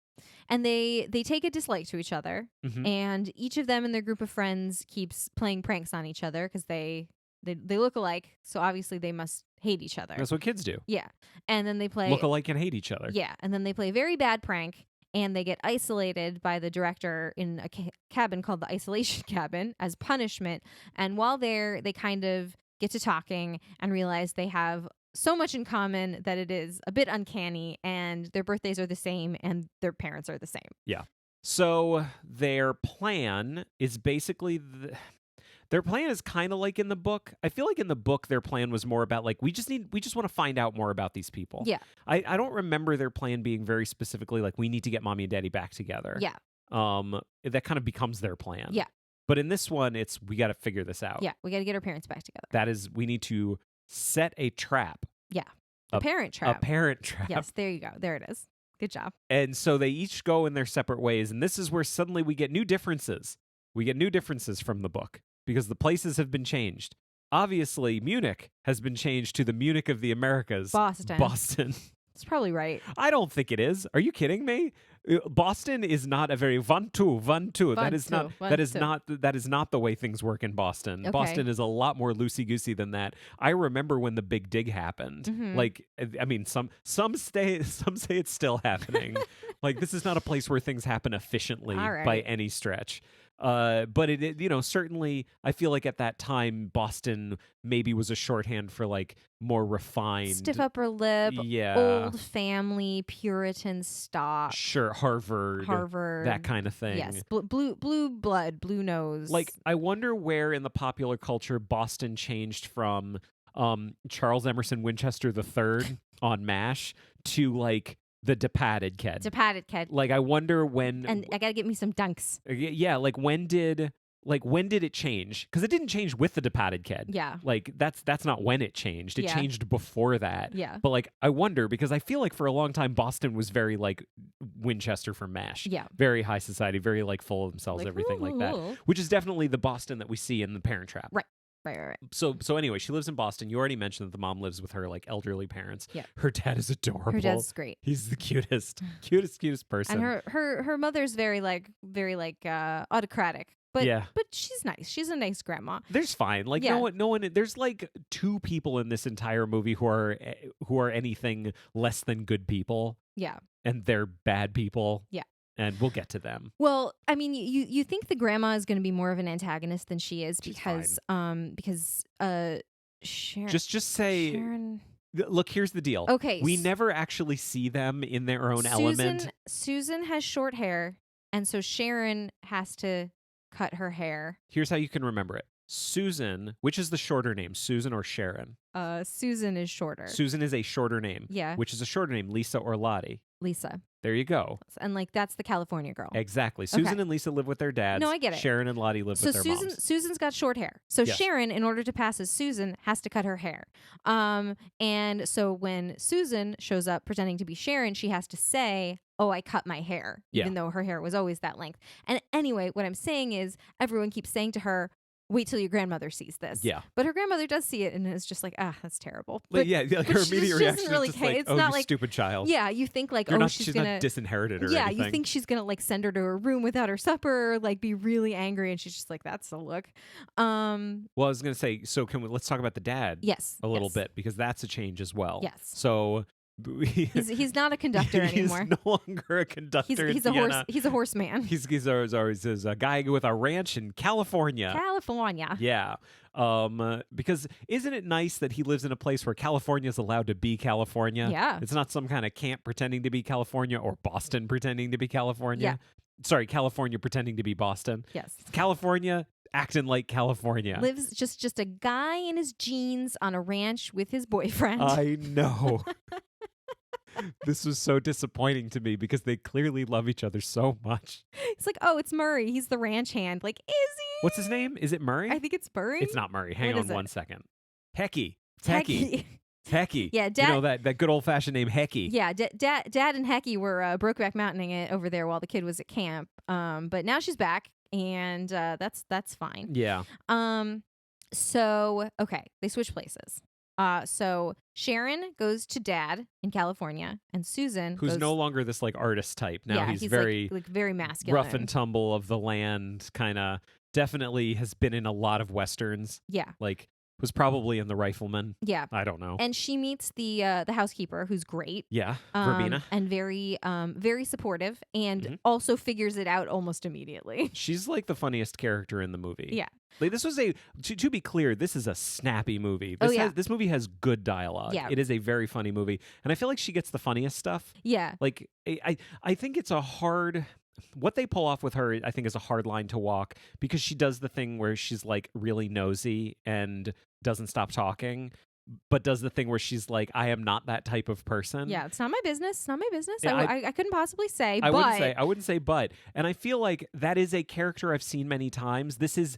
And they take a dislike to each other, Mhm. and each of them and their group of friends keeps playing pranks on each other because they look alike, so obviously they must hate each other. That's what kids do. Yeah. And then they play Look alike and hate each other. Yeah, and then they play a very bad prank, and they get isolated by the director in a cabin called the isolation cabin as punishment. And while there, they kind of get to talking and realize they have so much in common that it is a bit uncanny, and their birthdays are the same and their parents are the same. So their plan is basically their plan is kind of like in the book. I feel like in the book their plan was more about like we just want to find out more about these people. Yeah. I don't remember their plan being very specifically like we need to get mommy and daddy back together. Yeah. That kind of becomes their plan. Yeah. But in this one it's we got to figure this out. Yeah, we got to get our parents back together. That is, we need to set a trap. Yeah. A parent trap. A parent trap. Yes, there you go. There it is. Good job. And so they each go in their separate ways. And this is where suddenly we get new differences. We get new differences from the book because the places have been changed. Obviously, Munich has been changed to the Munich of the Americas. Boston. That's probably right. I don't think it is. Are you kidding me? Boston is not a very one two. That is not the way things work in Boston. Okay. Boston is a lot more loosey goosey than that. I remember when the big dig happened. Mhm. Like, I mean, some say it's still happening. Like, this is not a place where things happen efficiently All right. by any stretch. But it certainly, I feel like at that time, Boston maybe was a shorthand for like more refined, Stiff upper lip, yeah, old family, Puritan stock. Sure, Harvard, that kind of thing. Yes, blue blood, blue nose. Like, I wonder where in the popular culture Boston changed from Charles Emerson Winchester III on MASH to like the Departed kid. Like, I wonder when. And I gotta get me some dunks. Yeah, like when did it change? Because it didn't change with the Departed kid. Yeah. Like that's not when it changed. It Yeah. changed before that. Yeah. But like I wonder because I feel like for a long time Boston was very like Winchester from MASH. Yeah. Very high society, very like full of themselves, Like, everything like that. ooh. Which is definitely the Boston that we see in The Parent Trap. Right. So anyway, she lives in Boston. You already mentioned that the mom lives with her like elderly parents. Yeah. Her dad is adorable. Her dad's great. He's the cutest person. And her mother's very autocratic. But Yeah. but she's nice. She's a nice grandma. There's fine. Like Yeah. no one. There's like two people in this entire movie who are anything less than good people, Yeah. and they're bad people. Yeah. And we'll get to them. Well, I mean, you think the grandma is going to be more of an antagonist than she is She's because Sharon. Just say. Sharon. Look, here's the deal. Okay. We never actually see them in their own element. Susan has short hair, and so Sharon has to cut her hair. Here's how you can remember it. Susan, which is the shorter name, Susan or Sharon? Susan is shorter. Susan is a shorter name. Yeah. Which is a shorter name, Lisa or Lottie. Lisa. There you go. And like that's the California girl. Exactly. Susan Okay. and Lisa live with their dads. No, I get it. Sharon and Lottie live with their moms. Susan's got short hair. So Yes. Sharon, in order to pass as Susan, has to cut her hair. And so when Susan shows up pretending to be Sharon, she has to say, "Oh, I cut my hair," even though her hair was always that length. And anyway, what I'm saying is everyone keeps saying to her, "Wait till your grandmother sees this." Yeah. But her grandmother does see it and is just like, "That's terrible." Like, yeah, like her she immediate just reaction doesn't really is just care. like, It's "Oh, not you like- stupid child." Yeah, you think like, she's gonna not disinherited or yeah, anything. you think she's gonna like send her to her room without her supper, or, like be really angry, and she's just like, "That's the look." Well, I was gonna say, so let's talk about the dad Yes, a little yes. bit because that's a change as well. Yes. So He's not a conductor anymore. He's no longer a conductor. He's in a horse. Vienna. He's a horseman. He's a guy with a ranch in California. California. Yeah. Because isn't it nice that he lives in a place where California is allowed to be California? Yeah. It's not some kind of camp pretending to be California or Boston pretending to be California. Yeah. Sorry, California pretending to be Boston. Yes. California acting like California. Lives just a guy in his jeans on a ranch with his boyfriend. I know. This was so disappointing to me because they clearly love each other so much. It's like, oh, it's Murray. He's the ranch hand. Like, is he? What's his name? Is it Murray? I think it's Murray. It's not Murray. Hang What on is it? 1 second. Hecky. It's Hecky. Hecky. Yeah, You Dad. know that good old fashioned name Hecky. Yeah, Dad and Hecky were Brokeback Mountaining it over there while the kid was at camp. But now she's back, and that's fine. Yeah. So okay, they switch places. So Sharon goes to dad in California, and Susan Who's goes, no longer this like artist type. Now yeah, he's he's very like very masculine. rough and tumble of the land, kind of definitely has been in a lot of Westerns. Yeah. Like was probably in The Rifleman. Yeah. I don't know. And she meets the housekeeper, who's great. Yeah, Verbena. And very supportive, and also figures it out almost immediately. She's like the funniest character in the movie. Yeah. Like this was to be clear, this is a snappy movie. This movie has good dialogue. Yeah. It is a very funny movie, and I feel like she gets the funniest stuff. Yeah. Like I think it's a hard. What they pull off with her, I think, is a hard line to walk because she does the thing where she's like really nosy and doesn't stop talking, but does the thing where she's like, I am not that type of person. Yeah, it's not my business. It's not my business. Yeah, I couldn't possibly say, I but wouldn't say but. And I feel like that is a character I've seen many times. This is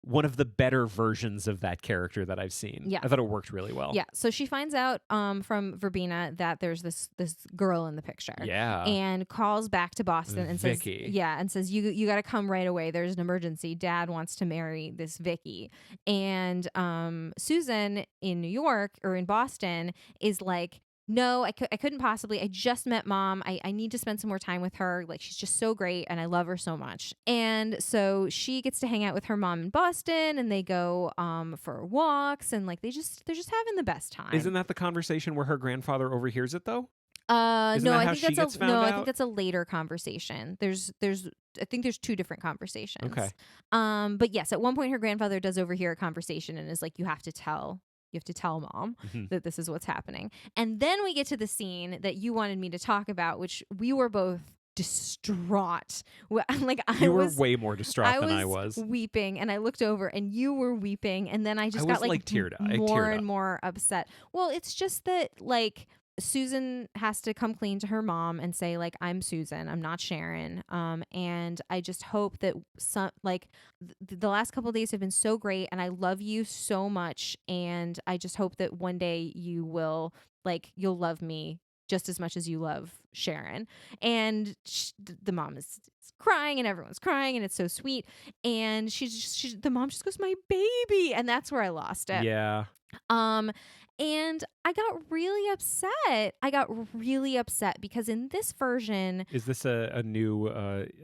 one of the better versions of that character that I've seen. Yeah. I thought it worked really well. Yeah. So she finds out from Verbena that there's this girl in the picture. Yeah. And calls back to Boston and Vicky. says you got to come right away. There's an emergency. Dad wants to marry this Vicky. And Susan in New York or in Boston is like, no, I couldn't possibly. I just met mom. I need to spend some more time with her. Like, she's just so great and I love her so much. And so she gets to hang out with her mom in Boston, and they go for walks, and like they're just having the best time. Isn't that the conversation where her grandfather overhears it though? No, I think that's a later conversation. I think there's two different conversations. Okay. But yes, at one point her grandfather does overhear a conversation and is like, you have to tell mom that this is what's happening. And then we get to the scene that you wanted me to talk about, which we were both distraught. Like you were way more distraught than I was. Weeping, and I looked over and you were weeping, and then I got like teared more up. and more upset. Well, it's just that like Susan has to come clean to her mom and say like, I'm Susan, I'm not Sharon. And I just hope that the last couple of days have been so great, and I love you so much, and I just hope that one day you'll love me just as much as you love Sharon. And the mom is crying, and everyone's crying, and it's so sweet. And the mom just goes, my baby, and that's where I lost it. Yeah. And I got really upset because in this version, is this a new?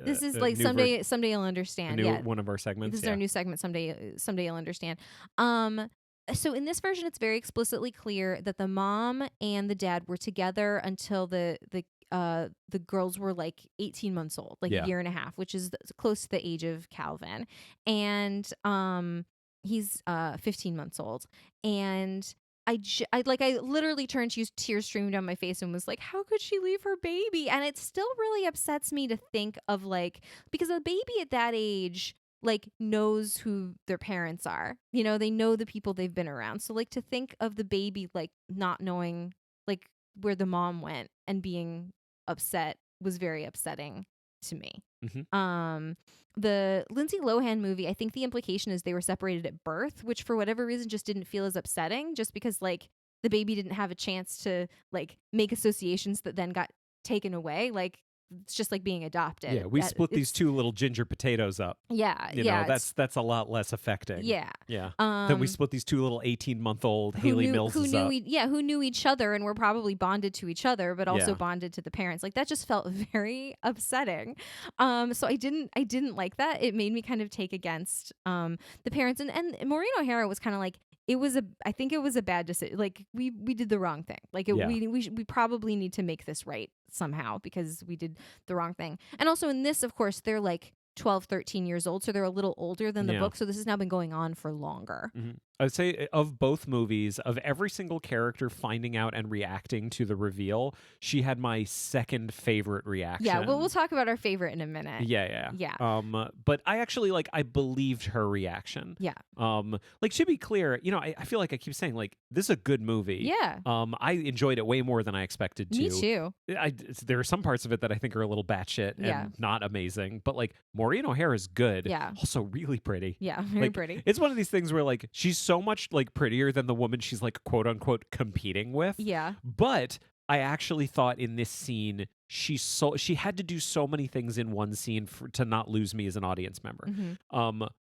This is like someday you'll understand. A new one of our segments. This is our new segment. Someday you'll understand. So in this version, it's very explicitly clear that the mom and the dad were together until the girls were like 18 months old, like a year and a half, which is close to the age of Calvin, and he's 15 months old, and I literally turned to you, tears streaming down my face, and was like, how could she leave her baby? And it still really upsets me to think of like, because a baby at that age like knows who their parents are, you know, they know the people they've been around. So like to think of the baby like not knowing like where the mom went and being upset was very upsetting to me. The Lindsay Lohan movie, I think the implication is they were separated at birth, which for whatever reason just didn't feel as upsetting, just because like the baby didn't have a chance to like make associations that then got taken away. Like it's just like being adopted. Yeah, we split these two little ginger potatoes up. Yeah, you know, that's a lot less affecting. Yeah, yeah. Then we split these two little 18-month-old Haley Mills up. Who knew each other and were probably bonded to each other, but also bonded to the parents. Like that just felt very upsetting. So I didn't like that. It made me kind of take against the parents. And Maureen O'Hara was kind of like, I think it was a bad decision. Like we did the wrong thing. Like we probably need to make this right somehow because we did the wrong thing. And also in this, of course, they're like 12, 13 years old. So they're a little older than the book. So this has now been going on for longer. I'd say of both movies, of every single character finding out and reacting to the reveal, she had my second favorite reaction. Yeah, well, we'll talk about our favorite in a minute. Yeah. But I actually I believed her reaction. Yeah. Like to be clear, you know, I feel like I keep saying like this is a good movie. Yeah. I enjoyed it way more than I expected to. Me too. There are some parts of it that I think are a little batshit and not amazing, but like Maureen O'Hara is good. Yeah. Also really pretty. Yeah, very like, pretty. It's one of these things where like she's so much like prettier than the woman she's like quote unquote competing with. Yeah. But I actually thought in this scene she had to do so many things in one scene to not lose me as an audience member.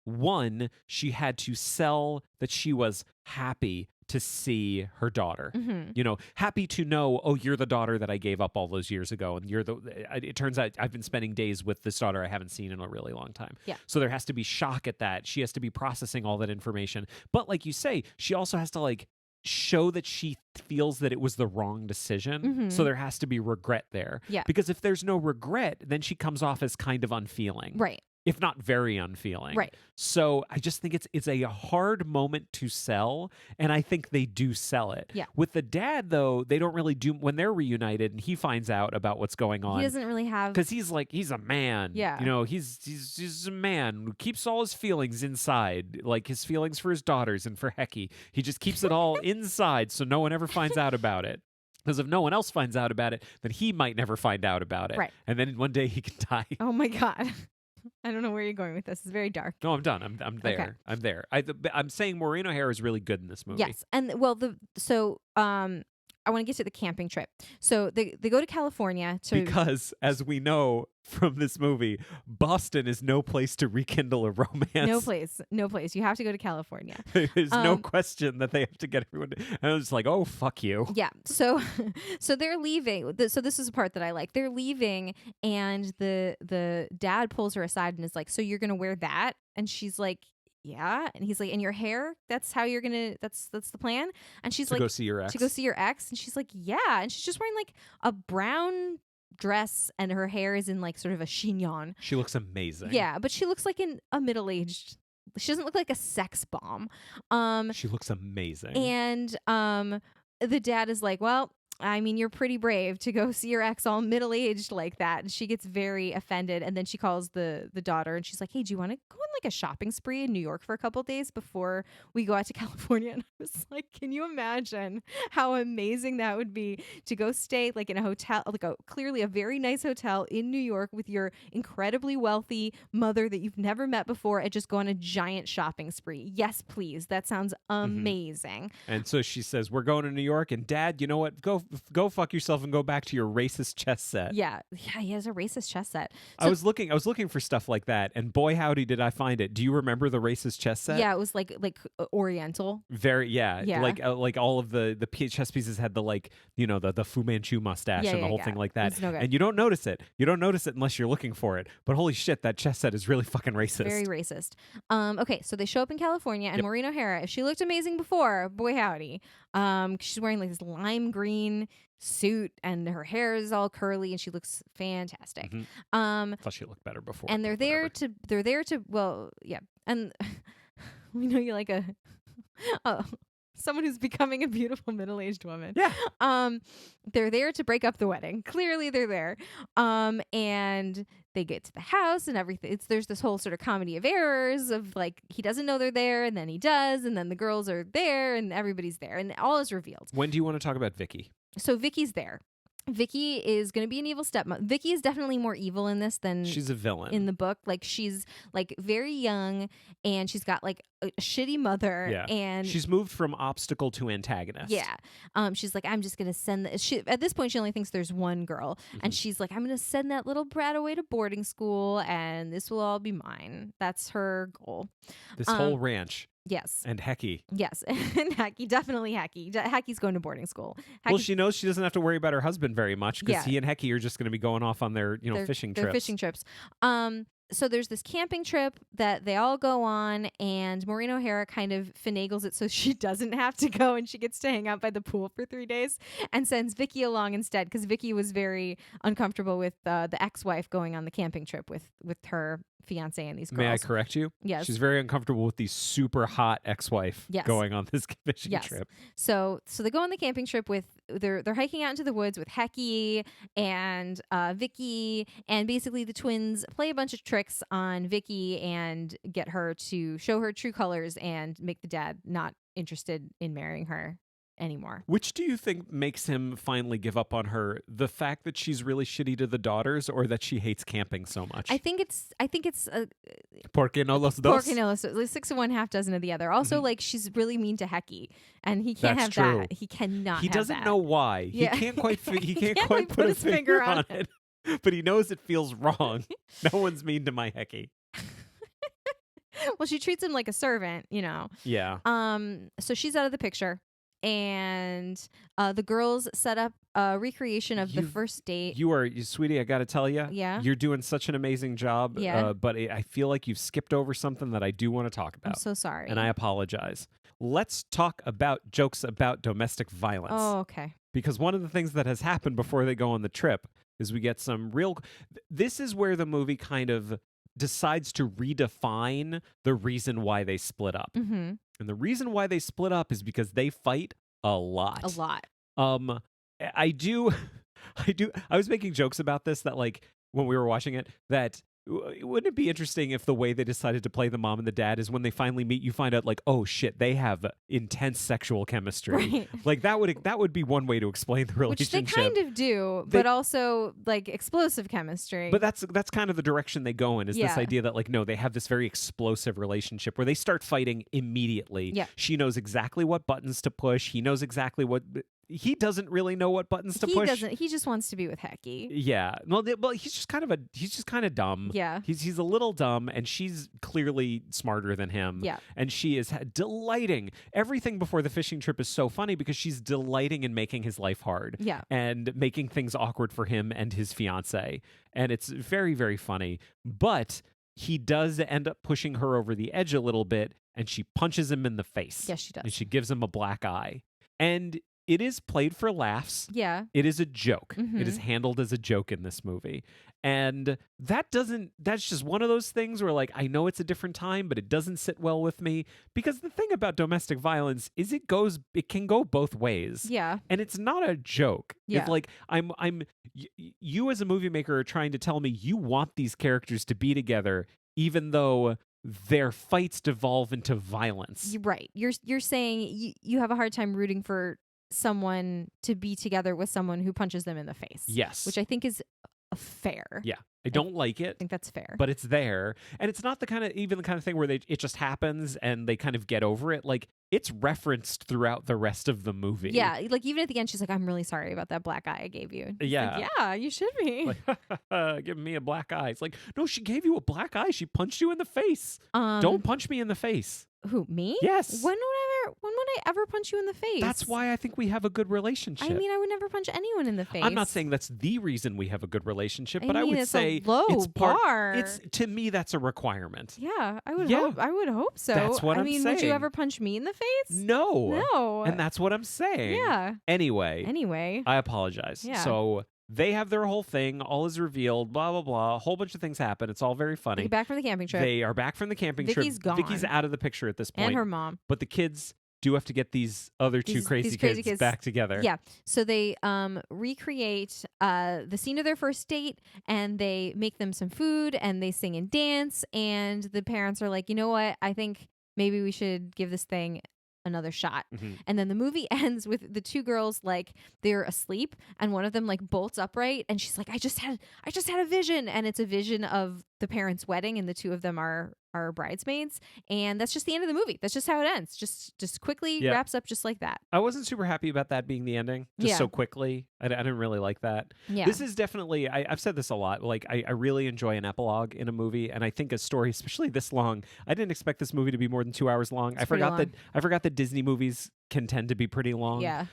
One, she had to sell that she was happy to see her daughter. Mhm. You know, happy to know, oh, you're the daughter that I gave up all those years ago. And it turns out I've been spending days with this daughter I haven't seen in a really long time. Yeah. So there has to be shock at that. She has to be processing all that information. But like you say, she also has to like show that she feels that it was the wrong decision. Mhm. So there has to be regret there. Yeah. Because if there's no regret, then she comes off as kind of unfeeling. Right. If not very unfeeling. Right. So I just think it's a hard moment to sell, and I think they do sell it. Yeah. With the dad, though, they don't really do, when they're reunited and he finds out about what's going on. He doesn't really have, Because he's a man. Yeah. You know, he's a man who keeps all his feelings inside, like his feelings for his daughters and for Hecky. He just keeps it all inside so no one ever finds out about it. Because if no one else finds out about it, then he might never find out about it. Right. And then one day he can die. oh my God. I don't know where you're going with this. It's very dark. No, I'm done. I'm there. Okay. I'm there. I'm saying Maureen O'Hara is really good in this movie. Yes. And well, I want to get to the camping trip. So they go to California to Because, as we know from this movie, Boston is no place to rekindle a romance. no place. You have to go to California. There's no question that they have to get everyone. And I was like, oh, fuck you. Yeah. So they're leaving. So this is the part that I like. They're leaving, and the dad pulls her aside and is like, "So you're gonna wear that?" And she's like, "Yeah." And he's like, "And your hair? That's how you're gonna. That's the plan." And she's like, Go see your ex. "To go see your ex?" And she's like, "Yeah." And she's just wearing like a brown dress, and her hair is in like sort of a chignon. She looks amazing. Yeah, but she looks like a middle-aged. She doesn't look like a sex bomb. She looks amazing. And the dad is like, "Well, I mean, you're pretty brave to go see your ex all middle-aged like that." And she gets very offended. And then she calls the daughter and she's like, "Hey, do you want to go on like a shopping spree in New York for a couple days before we go out to California?" And I was like, can you imagine how amazing that would be to go stay like in a hotel, like clearly a very nice hotel in New York with your incredibly wealthy mother that you've never met before, and just go on a giant shopping spree? Yes, please. That sounds amazing. And so she says, "We're going to New York." And Dad, you know what? Go fuck yourself and go back to your racist chess set. Yeah, he has a racist chess set. So, I was looking for stuff like that, and boy howdy did I find it. Do you remember the racist chess set? yeah, it was like Oriental. Very, yeah. Yeah. Like all of the chess pieces had the, like, you know, the Fu Manchu mustache and the whole thing like that. It's no good. And you don't notice it. You don't notice it unless you're looking for it. But holy shit, that chess set is really fucking racist. Very racist. Okay, so they show up in California, and Yep. Maureen O'Hara, if she looked amazing before, boy howdy. She's wearing like this lime green suit, and her hair is all curly, and she looks fantastic. Thought she looked better before. And they're there to well, yeah, and we know you like a someone who's becoming a beautiful middle-aged woman. Yeah. They're there to break up the wedding. Clearly they're there. And they get to the house and everything. There's this whole sort of comedy of errors of like, he doesn't know they're there, and then he does, and then the girls are there, and everybody's there, and all is revealed. When do you want to talk about Vicky? So Vicky's there. Vicky is going to be an evil stepmother. Vicky is definitely more evil in this than She's a villain. in the book. Like, she's like very young, and she's got like a shitty mother. Yeah. And she's moved from obstacle to antagonist. yeah. She's like, I'm just going to send at this point, she only thinks there's one girl. And she's like, I'm going to send that little brat away to boarding school, and this will all be mine. That's her goal. This whole ranch. Yes. And Hecky. Yes. And Hecky, definitely Hecky. Hecky's going to boarding school. Well, she knows she doesn't have to worry about her husband very much, because Yeah. he and Hecky are just going to be going off on their, fishing trips. Their fishing trips. So there's this camping trip that they all go on, and Maureen O'Hara kind of finagles it so she doesn't have to go, and she gets to hang out by the pool for 3 days, and sends Vicky along instead, because Vicky was very uncomfortable with the ex-wife going on the camping trip with her fiance and these girls. May I correct you? Yes. She's very uncomfortable with the super hot ex-wife Yes. going on this fishing Yes. trip. So they go on the camping trip with they're hiking out into the woods with Hecky and Vicky, and basically the twins play a bunch of tricks on Vicky and get her to show her true colors and make the dad not interested in marrying her anymore. Which do you think makes him finally give up on her? The fact that she's really shitty to the daughters, or that she hates camping so much? I think it's Porque no los dos? Porque no, so like 6 of one, half dozen of the other. Also, like, she's really mean to Hecky, and he can't That's have true. that. He cannot. He have doesn't that. know why. Yeah. He can't quite. He can't can't quite quite put his a finger on on it. But he knows it feels wrong. No one's mean to my Hecky. Well, she treats him like a servant, you know. Yeah. So she's out of the picture. and the girls set up a recreation of the first date. Sweetie, I got to tell you, Yeah? you're doing such an amazing job. Yeah. But I feel like you've skipped over something that I do want to talk I'm about. so sorry. And I apologize. Let's talk about jokes about domestic violence. Oh, okay. Because one of the things that has happened before they go on the trip is we get some real... This is where the movie kind of decides to redefine the reason why they split up. Mm-hmm. And the reason why they split up is because they fight a lot. A lot. I was making jokes about this, that like when we were watching it, that wouldn't it be interesting if the way they decided to play the mom and the dad is when they finally meet, you find out like, oh shit, they have intense sexual chemistry. Right. Like that would be one way to explain the relationship. Which they kind of do, but also like explosive chemistry. But that's kind of the direction they go in, is this idea that like, no, they have this very explosive relationship where they start fighting immediately. Yeah. She knows exactly what buttons to push. He knows exactly what... He doesn't really know what buttons to push. He doesn't. He just wants to be with Hecky. Yeah. Well, he's just kind of dumb. Yeah. He's a little dumb, and she's clearly smarter than him. Yeah. And she is delighting. Everything before the fishing trip is so funny because she's delighting in making his life hard. Yeah. And making things awkward for him and his fiance. And it's very, very funny. But he does end up pushing her over the edge a little bit, and she punches him in the face. Yes, she does. And she gives him a black eye. And it is played for laughs. Yeah. It is a joke. Mm-hmm. It is handled as a joke in this movie. And that's just one of those things where like, I know it's a different time, but it doesn't sit well with me, because the thing about domestic violence is it can go both ways. Yeah. And it's not a joke. Yeah. If like you as a movie maker are trying to tell me you want these characters to be together, even though their fights devolve into violence. Right. You're saying you have a hard time rooting for someone to be together with someone who punches them in the face. Yes. Which I think is fair. Yeah. I don't like it. I think that's fair. But it's there. And it's not the kind of thing where it just happens and they kind of get over it. Like, it's referenced throughout the rest of the movie. Yeah. Like, even at the end, she's like, I'm really sorry about that black eye I gave you. Yeah. Like, yeah, you should be. Like, giving me a black eye. It's like, no, she gave you a black eye. She punched you in the face. Don't punch me in the face. Who, me? Yes. When would I ever punch you in the face? That's why I think we have a good relationship. I mean, I would never punch anyone in the face. I'm not saying that's the reason we have a good relationship, but I mean, would it's say a low it's part. bar. It's, to me, that's a requirement. Yeah, I would Yeah. hope. I would hope so. That's what I I'm mean, would you saying. ever punch me in the face? No. No. And that's what I'm saying. Yeah. Anyway, I apologize. Yeah. So they have their whole thing. All is revealed. Blah blah blah. A whole bunch of things happen. It's all very funny. Back from the camping trip. They are back from the camping Vicky's trip. gone. Vicky's out of the picture at this point. And her mom. But the kids do have to get these other two crazy kids back together. Yeah. So they recreate the scene of their first date, and they make them some food, and they sing and dance, and the parents are like, you know what? I think maybe we should give this thing another shot. Mm-hmm. And then the movie ends with the two girls, like, they're asleep, and one of them like bolts upright, and she's like, I just had a vision, and it's a vision of the parents' wedding, and the two of them are bridesmaids, and that's just the end of the movie. That's just how it ends. Just quickly wraps up just like that. I wasn't super happy about that being the ending, just so quickly. I didn't really like that. Yeah. This is definitely, I've said this a lot, like I really enjoy an epilogue in a movie, and I think a story, especially this long, I didn't expect this movie to be more than 2 hours long. I forgot that Disney movies can tend to be pretty long. Yeah.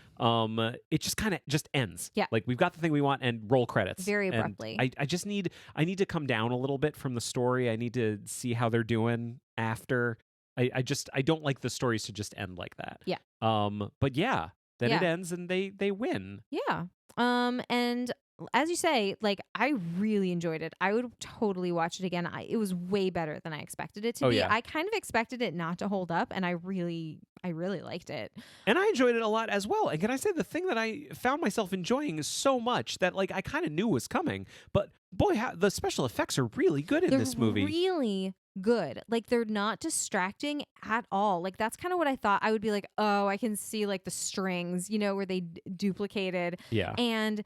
It just kind of just ends. Yeah. Like, we've got the thing we want and roll credits. Very And abruptly. I need to come down a little bit from the story. I need to see how they're doing after. I don't like the stories to just end like that. Yeah. But yeah, then it ends and they win. Yeah. And as you say, like, I really enjoyed it. I would totally watch it again. It was way better than I expected it to be. Yeah. I kind of expected it not to hold up, and I really liked it. And I enjoyed it a lot as well. And can I say, the thing that I found myself enjoying is so much that, like, I kind of knew was coming. But boy, the special effects are really good in this movie. Really good. Like, they're not distracting at all. Like, that's kind of what I thought. I would be like, oh, I can see like the strings, where they duplicated. Yeah. And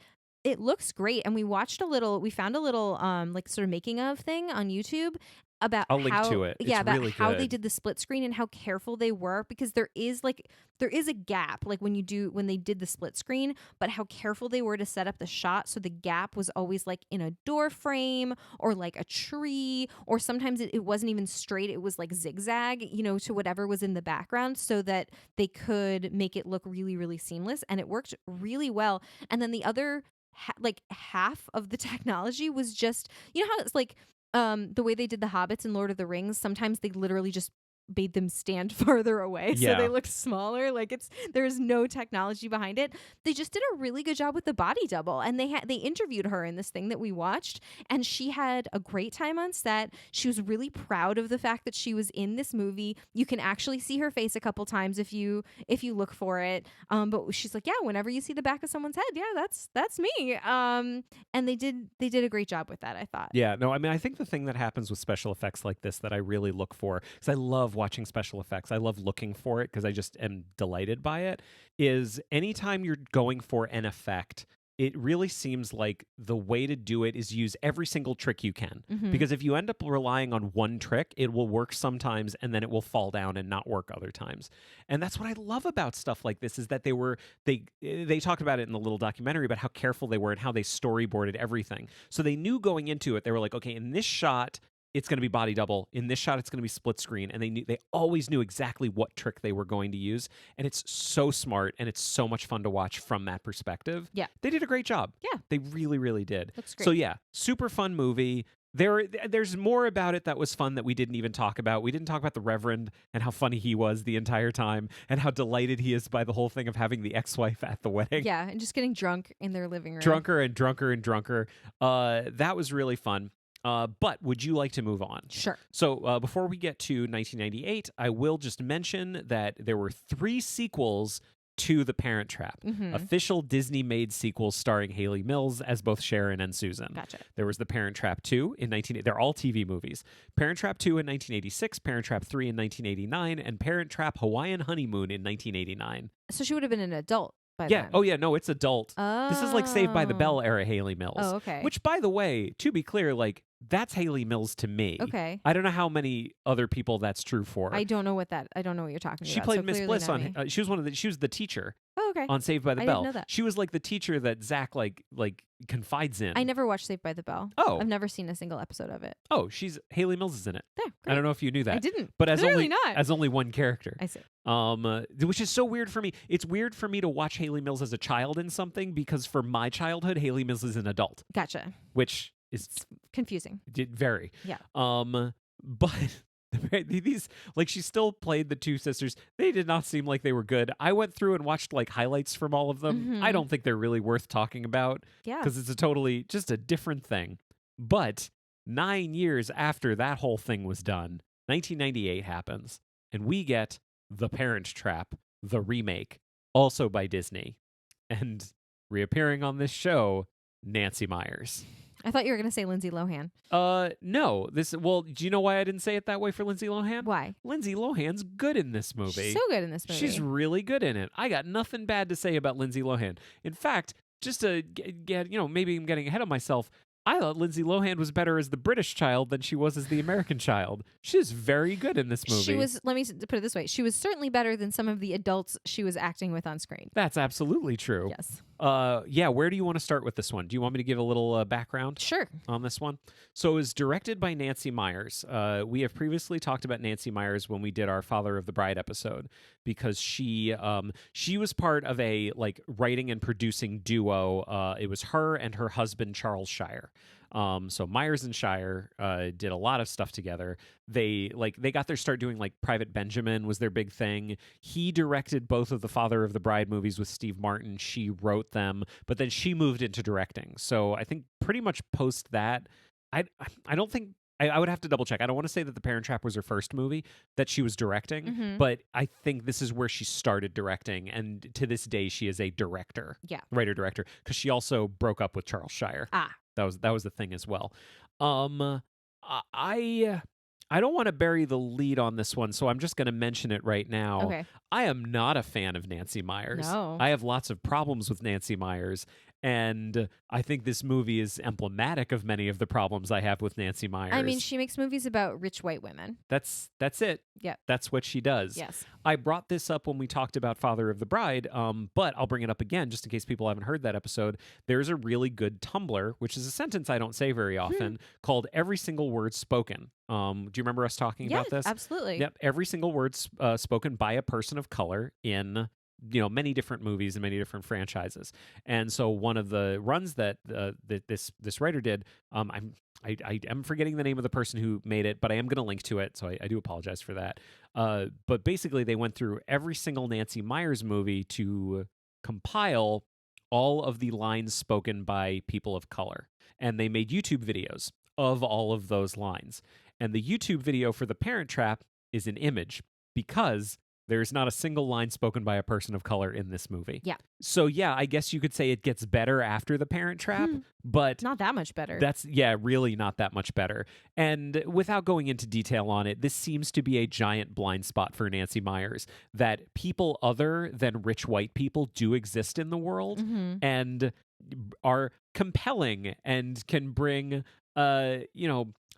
it looks great. And we found a little like sort of making of thing on YouTube. about I'll link how to it. It's about really how they good. did the split screen and how careful they were, because there is a gap like when they did the split screen, but how careful they were to set up the shot so the gap was always like in a door frame or like a tree, or sometimes it wasn't even straight, it was like zigzag, to whatever was in the background, so that they could make it look really, really seamless, and it worked really well. And then the other half of the technology was just, how it's like the way they did the hobbits in Lord of the Rings, sometimes they literally just made them stand farther away so Yeah. they looked smaller. Like there's no technology behind it. They just did a really good job with the body double, and they interviewed her in this thing that we watched, and she had a great time on set. She was really proud of the fact that she was in this movie. You can actually see her face a couple times if you look for it. But she's like, yeah, whenever you see the back of someone's head, yeah, that's me. And they did a great job with that, I thought. Yeah, no, I mean, I think the thing that happens with special effects like this that I really look for, because I love watching special effects, I love looking for it because I just am delighted by it, is anytime you're going for an effect, it really seems like the way to do it is use every single trick you can. Mhm. Because if you end up relying on one trick, it will work sometimes and then it will fall down and not work other times. And that's what I love about stuff like this, is that they talked about it in the little documentary about how careful they were and how they storyboarded everything. So they knew going into it, they were like, okay, in this shot, it's going to be body double. In this shot, it's going to be split screen. And they always knew exactly what trick they were going to use. And it's so smart, and it's so much fun to watch from that perspective. Yeah. They did a great job. Yeah. They really, really did. Looks great. So yeah, super fun movie. There's more about it that was fun that we didn't even talk about. We didn't talk about the Reverend and how funny he was the entire time, and how delighted he is by the whole thing of having the ex-wife at the wedding. Yeah, and just getting drunk in their living room. Drunker and drunker and drunker. That was really fun. But would you like to move on? Sure. So before we get to 1998, I will just mention that there were 3 sequels to The Parent Trap. Mhm. Official Disney-made sequels starring Haley Mills as both Sharon and Susan. Gotcha. There was The Parent Trap 2 in 1980. They're all TV movies. Parent Trap 2 in 1986, Parent Trap 3 in 1989, and Parent Trap Hawaiian Honeymoon in 1989. So she would have been an adult by Yeah. then. Oh, yeah. No, it's adult. Oh. This is like Saved by the Bell era Haley Mills. Oh, okay. Which, by the way, to be clear, like, that's Haley Mills to me. Okay. I don't know how many other people that's true for. I don't know what you're talking She about. played so Miss clearly Bliss not on. me. She was the teacher Oh, okay. on Saved by the I Bell. didn't know that. She was like the teacher that Zach like confides in. I never watched Saved by the Bell. Oh. I've never seen a single episode of it. Oh, Haley Mills is in it. Yeah, I great. don't know if you knew that. I didn't. But Clearly not. as only one character. I see. Which is so weird for me. It's weird for me to watch Haley Mills as a child in something, because for my childhood, Haley Mills is an adult, Gotcha. which is It's confusing. very. Yeah. But these, like, she still played the 2 sisters. They did not seem like they were good. I went through and watched like highlights from all of them. Mhm. I don't think they're really worth talking about, Yeah. because it's just a different thing. But 9 years after that whole thing was done, 1998 happens, and we get The Parent Trap, the remake, also by Disney, and reappearing on this show, Nancy Meyers. I thought you were going to say Lindsay Lohan. No. Do you know why I didn't say it that way for Lindsay Lohan? Why? Lindsay Lohan's good in this movie. She's so good in this movie. She's really good in it. I got nothing bad to say about Lindsay Lohan. In fact, just to get, maybe I'm getting ahead of myself, I thought Lindsay Lohan was better as the British child than she was as the American child. She's very good in this movie. She was, let me put it this way, she was certainly better than some of the adults she was acting with on screen. That's absolutely true. Yes. Where do you want to start with this one? Do you want me to give a little background? Sure. On this one? So it was directed by Nancy Meyers. We have previously talked about Nancy Meyers when we did our Father of the Bride episode, because she was part of a like writing and producing duo. It was her and her husband Charles Shire. So Myers and Shire did a lot of stuff together. They got their start doing like Private Benjamin was their big thing. He directed both of the Father of the Bride movies with Steve Martin. She wrote them, but then she moved into directing. So I think pretty much post that, I don't think. I would have to double check. I don't want to say that The Parent Trap was her first movie that she was directing, Mhm. but I think this is where she started directing, and to this day she is a director. Yeah. Writer-director, because she also broke up with Charles Shire. Ah. That was the thing as well. I don't want to bury the lead on this one, so I'm just going to mention it right now. Okay. I am not a fan of Nancy Meyers. No. I have lots of problems with Nancy Meyers, And I think this movie is emblematic of many of the problems I have with Nancy Meyers. I mean, she makes movies about rich white women. That's it. Yep. That's what she does. Yes. I brought this up when we talked about Father of the Bride, but I'll bring it up again just in case people haven't heard that episode. There's a really good Tumblr, which is a sentence I don't say very often, called Every Single Word Spoken. Do you remember us talking about this? Absolutely. Yep. Every single word spoken by a person of color in many different movies and many different franchises. And so one of the runs that this writer did, I am forgetting the name of the person who made it, but I am going to link to it, so I do apologize for that. But basically, they went through every single Nancy Meyers movie to compile all of the lines spoken by people of color, and they made YouTube videos of all of those lines. And the YouTube video for The Parent Trap is an image because there's not a single line spoken by a person of color in this movie. Yeah. So, yeah, I guess you could say it gets better after The Parent Trap, but Not that much better. that's, really not that much better. And without going into detail on it, this seems to be a giant blind spot for Nancy Meyers, that people other than rich white people do exist in the world and are compelling and can bring,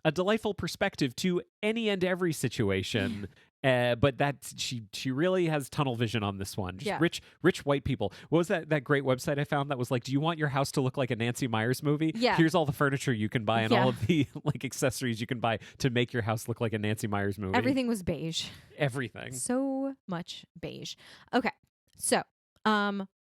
a delightful perspective to any and every situation. But she really has tunnel vision on this one. Just rich white people. What was that great website I found that was like, do you want your house to look like a Nancy Meyers movie? Yeah. Here's all the furniture you can buy and all of the accessories you can buy to make your house look like a Nancy Meyers movie. Everything was beige. Everything. So much beige. Okay. So,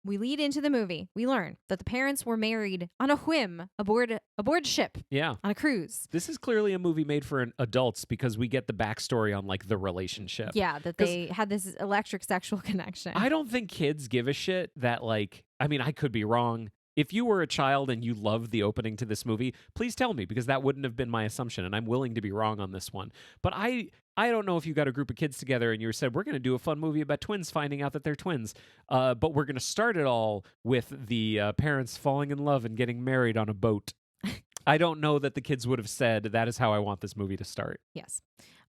we lead into the movie. We learn that the parents were married on a whim aboard ship. Yeah. On a cruise. This is clearly a movie made for adults because we get the backstory on the relationship. Yeah, that they had this electric sexual connection. I don't think kids give a shit that I could be wrong. If you were a child and you loved the opening to this movie, please tell me, because that wouldn't have been my assumption, and I'm willing to be wrong on this one. But I don't know if you got a group of kids together and you said, we're going to do a fun movie about twins finding out that they're twins, but we're going to start it all with the parents falling in love and getting married on a boat. I don't know that the kids would have said, that is how I want this movie to start. Yes.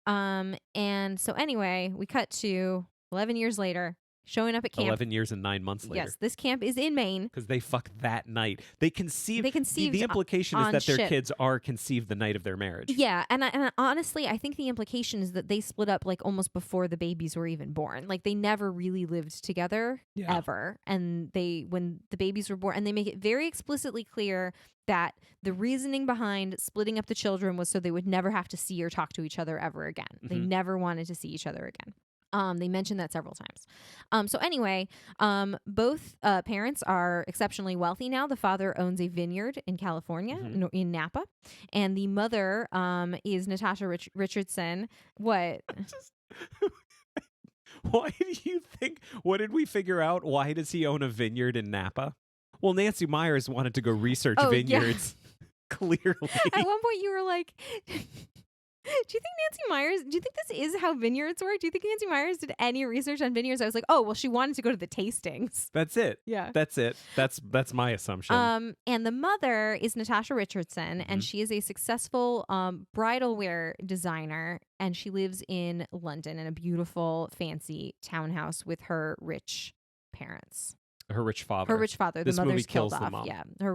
And so anyway, we cut to 11 years later. Showing up at camp. 11 years and 9 months later. Yes, this camp is in Maine. Because they fucked that night. They conceived. The implication is on that their ship. kids are conceived the night of their marriage. Yeah, and honestly, I think the implication is that they split up almost before the babies were even born. They never really lived together ever. And when the babies were born, and they make it very explicitly clear that the reasoning behind splitting up the children was so they would never have to see or talk to each other ever again. They never wanted to see each other again. They mentioned that several times. So anyway, both parents are exceptionally wealthy now. The father owns a vineyard in California, in Napa, and the mother is Natasha Richardson. What? Why do you think? What did we figure out? Why does he own a vineyard in Napa? Well, Nancy Meyers wanted to go research vineyards. Yeah. Clearly, at one point you were like. Do you think this is how vineyards work? Do you think Nancy Meyers did any research on vineyards? I was like, oh, well, she wanted to go to the tastings. That's it. Yeah. That's it. That's my assumption. And the mother is Natasha Richardson, and she is a successful bridal wear designer, and she lives in London in a beautiful, fancy townhouse with her rich parents. Her rich father. The mother's killed off. The mom. Yeah. Her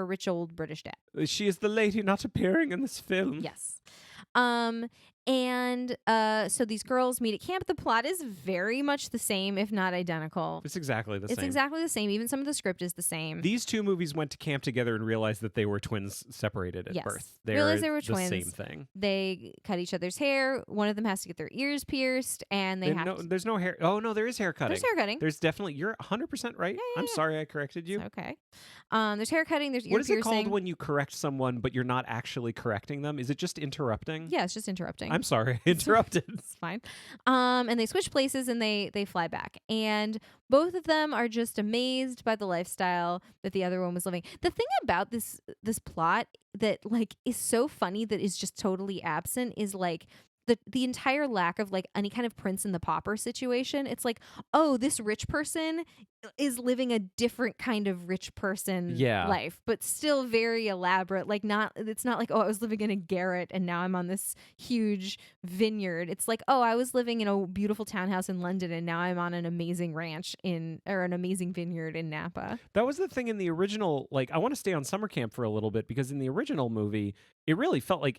rich old British dad. She is the lady not appearing in this film. Yes. So these girls meet at camp. The plot is very much the same, if not identical. It's exactly the same. It's exactly the same. Even some of the script is the same. These two movies went to camp together and realized that they were twins separated at birth. Realized they were twins. The same thing. They cut each other's hair. One of them has to get their ears pierced, and there's no hair. Oh no, there is hair cutting. There's hair cutting. There's definitely. You're 100% right. Yeah, I'm sorry I corrected you. It's okay. There's hair cutting. There's ear piercing. What is piercing. it called when you correct someone but you're not actually correcting them? Is it just interrupting? Yeah, it's just interrupting. I'm sorry, interrupted. It's fine. And they switch places and they fly back. And both of them are just amazed by the lifestyle that the other one was living. The thing about this plot that is so funny that is just totally absent is the entire lack of like any kind of Prince and the Pauper situation. It's like, oh, this rich person is living a different kind of rich person Yeah. life, but still very elaborate. Like it's not like, oh, I was living in a garret and now I'm on this huge vineyard. It's like, oh, I was living in a beautiful townhouse in London and now I'm on an amazing ranch or an amazing vineyard in Napa. That was the thing in the original. Like, I want to stay on summer camp for a little bit because in the original movie, it really felt like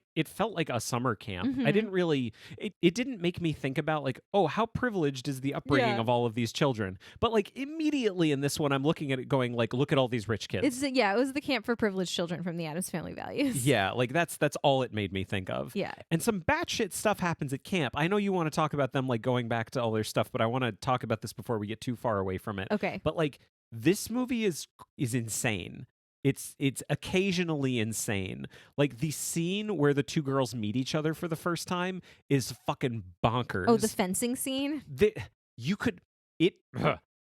a summer camp. I didn't really, it didn't make me think about like, oh, how privileged is the upbringing of all of these children. But like immediately in this one, I'm looking at it going like, look at all these rich kids. It was the camp for privileged children from the Addams Family Values. Yeah, like that's all it made me think of. Yeah. And some batshit stuff happens at camp. I know you want to talk about them like going back to all their stuff, but I want to talk about this before we get too far away from it. Okay. But like this movie is insane. It's occasionally insane. Like the scene where the two girls meet each other for the first time is fucking bonkers. Oh, the fencing scene?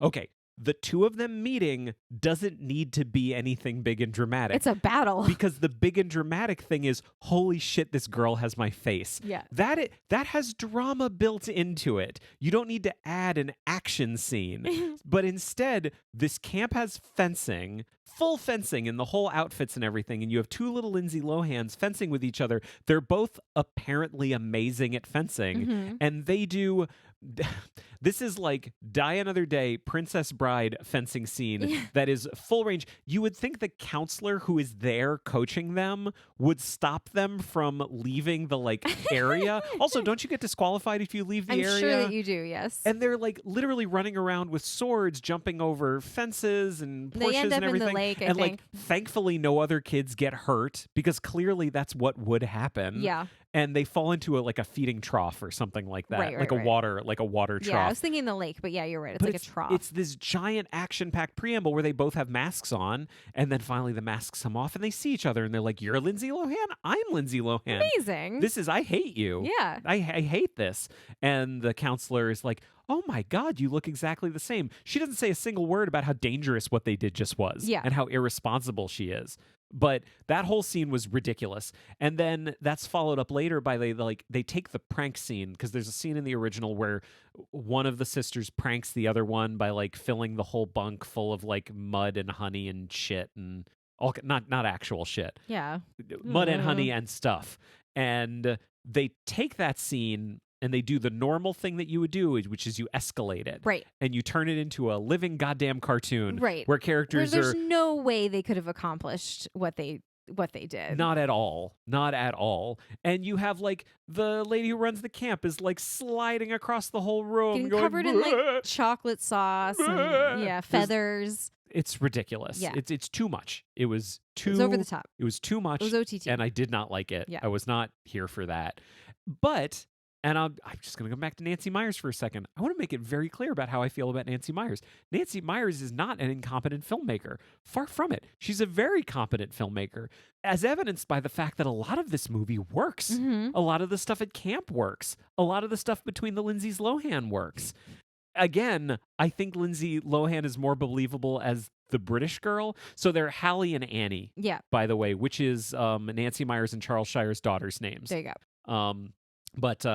Okay. The two of them meeting doesn't need to be anything big and dramatic. It's a battle. Because the big and dramatic thing is, holy shit, this girl has my face. Yeah. That has drama built into it. You don't need to add an action scene. But instead, this camp has fencing, full fencing in the whole outfits and everything, and you have two little Lindsay Lohans fencing with each other. They're both apparently amazing at fencing, and they do... This is like Die Another Day, Princess Bride fencing scene that is full range. You would think the counselor who is there coaching them would stop them from leaving the like area. Also, don't you get disqualified if you leave the area? I'm sure that you do, yes. And they're like literally running around with swords, jumping over fences and Porsches they end up and everything. in the lake, I and think. like thankfully no other kids get hurt because clearly that's what would happen. Yeah. And they fall into a feeding trough or something like that. Right, like a water trough. Yeah, I was thinking the lake, but yeah, you're right. It's like a trough. It's this giant action-packed preamble where they both have masks on, and then finally the masks come off, and they see each other, and they're like, "You're Lindsay Lohan. I'm Lindsay Lohan. Amazing. I hate you. Yeah. I hate this." And the counselor is like, "Oh my God, you look exactly the same." She doesn't say a single word about how dangerous what they did just was, and how irresponsible she is. But that whole scene was ridiculous. And then that's followed up later by they take the prank scene, because there's a scene in the original where one of the sisters pranks the other one by like filling the whole bunk full of like mud and honey and shit and all not actual shit. Yeah. Mud and honey and stuff. And they take that scene and they do the normal thing that you would do, which is you escalate it. Right. And you turn it into a living goddamn cartoon. Right. Where characters there's no way they could have accomplished what they did. Not at all. Not at all. And you have like the lady who runs the camp is like sliding across the whole room. Getting going, covered in like chocolate sauce and feathers. It's ridiculous. Yeah. It's too much. It was over the top. It was too much. It was OTT. And I did not like it. Yeah. I was not here for that. But... And I'm just going to go back to Nancy Meyers for a second. I want to make it very clear about how I feel about Nancy Meyers. Nancy Meyers is not an incompetent filmmaker. Far from it. She's a very competent filmmaker, as evidenced by the fact that a lot of this movie works. A lot of the stuff at camp works. A lot of the stuff between the Lindsays Lohan works. Again, I think Lindsay Lohan is more believable as the British girl. So they're Hallie and Annie, by the way, which is Nancy Meyers and Charles Shire's daughter's names. There you go. But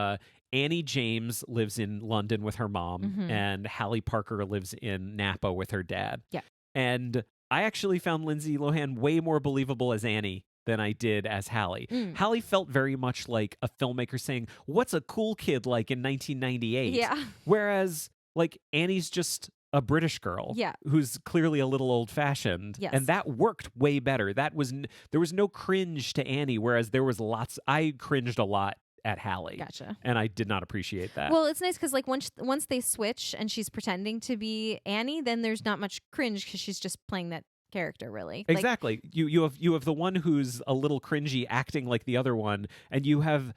Annie James lives in London with her mom, and Hallie Parker lives in Napa with her dad. Yeah. And I actually found Lindsay Lohan way more believable as Annie than I did as Hallie. Hallie felt very much like a filmmaker saying, "What's a cool kid like in 1998?" Yeah. Whereas, like, Annie's just a British girl who's clearly a little old-fashioned. Yes. And that worked way better. There was no cringe to Annie, whereas there was lots. I cringed a lot at Hallie. Gotcha. And I did not appreciate that. Well, it's nice because like once they switch and she's pretending to be Annie, then there's not much cringe because she's just playing that character, really. Exactly. You have the one who's a little cringy acting like the other one, and you have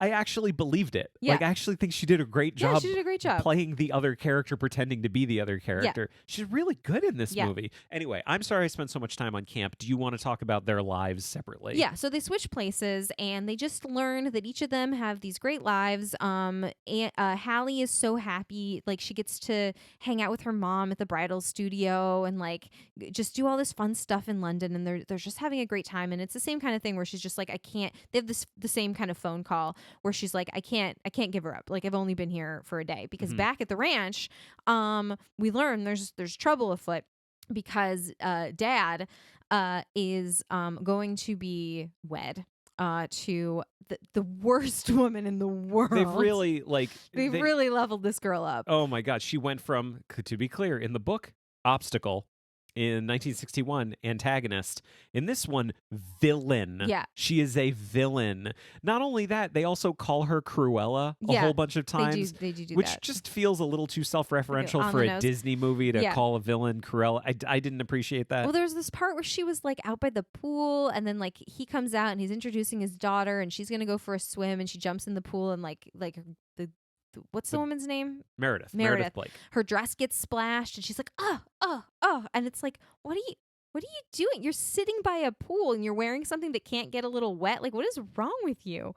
I actually believed it. Yeah. Like I actually think she did a great job. Yeah, she did a great job playing the other character, pretending to be the other character. Yeah. She's really good in this movie. Anyway, I'm sorry I spent so much time on camp. Do you want to talk about their lives separately? Yeah. So they switch places, and they just learn that each of them have these great lives. Hallie is so happy, like she gets to hang out with her mom at the bridal studio and like just do all this fun stuff in London, and they're just having a great time. And it's the same kind of thing where she's just like, I can't. They have the same kind of phone call where she's like, I can't give her up. Like, I've only been here for a day because back at the ranch, we learn there's trouble afoot because dad is going to be wed to the worst woman in the world. They've really they've really leveled this girl up. Oh my God. She went from, to be clear, in the book, obstacle. In 1961, antagonist. In this one, villain. Yeah. She is a villain. Not only that, they also call her Cruella a whole bunch of times. They do which that. just feels a little too self-referential for a Disney movie to call a villain Cruella. I didn't appreciate that. Well, there's this part where she was like out by the pool, and then like he comes out and he's introducing his daughter, and she's gonna go for a swim, and she jumps in the pool, and like what's the woman's name? Meredith Blake. Her dress gets splashed and she's like, oh. And it's like, what are you doing? You're sitting by a pool and you're wearing something that can't get a little wet. Like, what is wrong with you?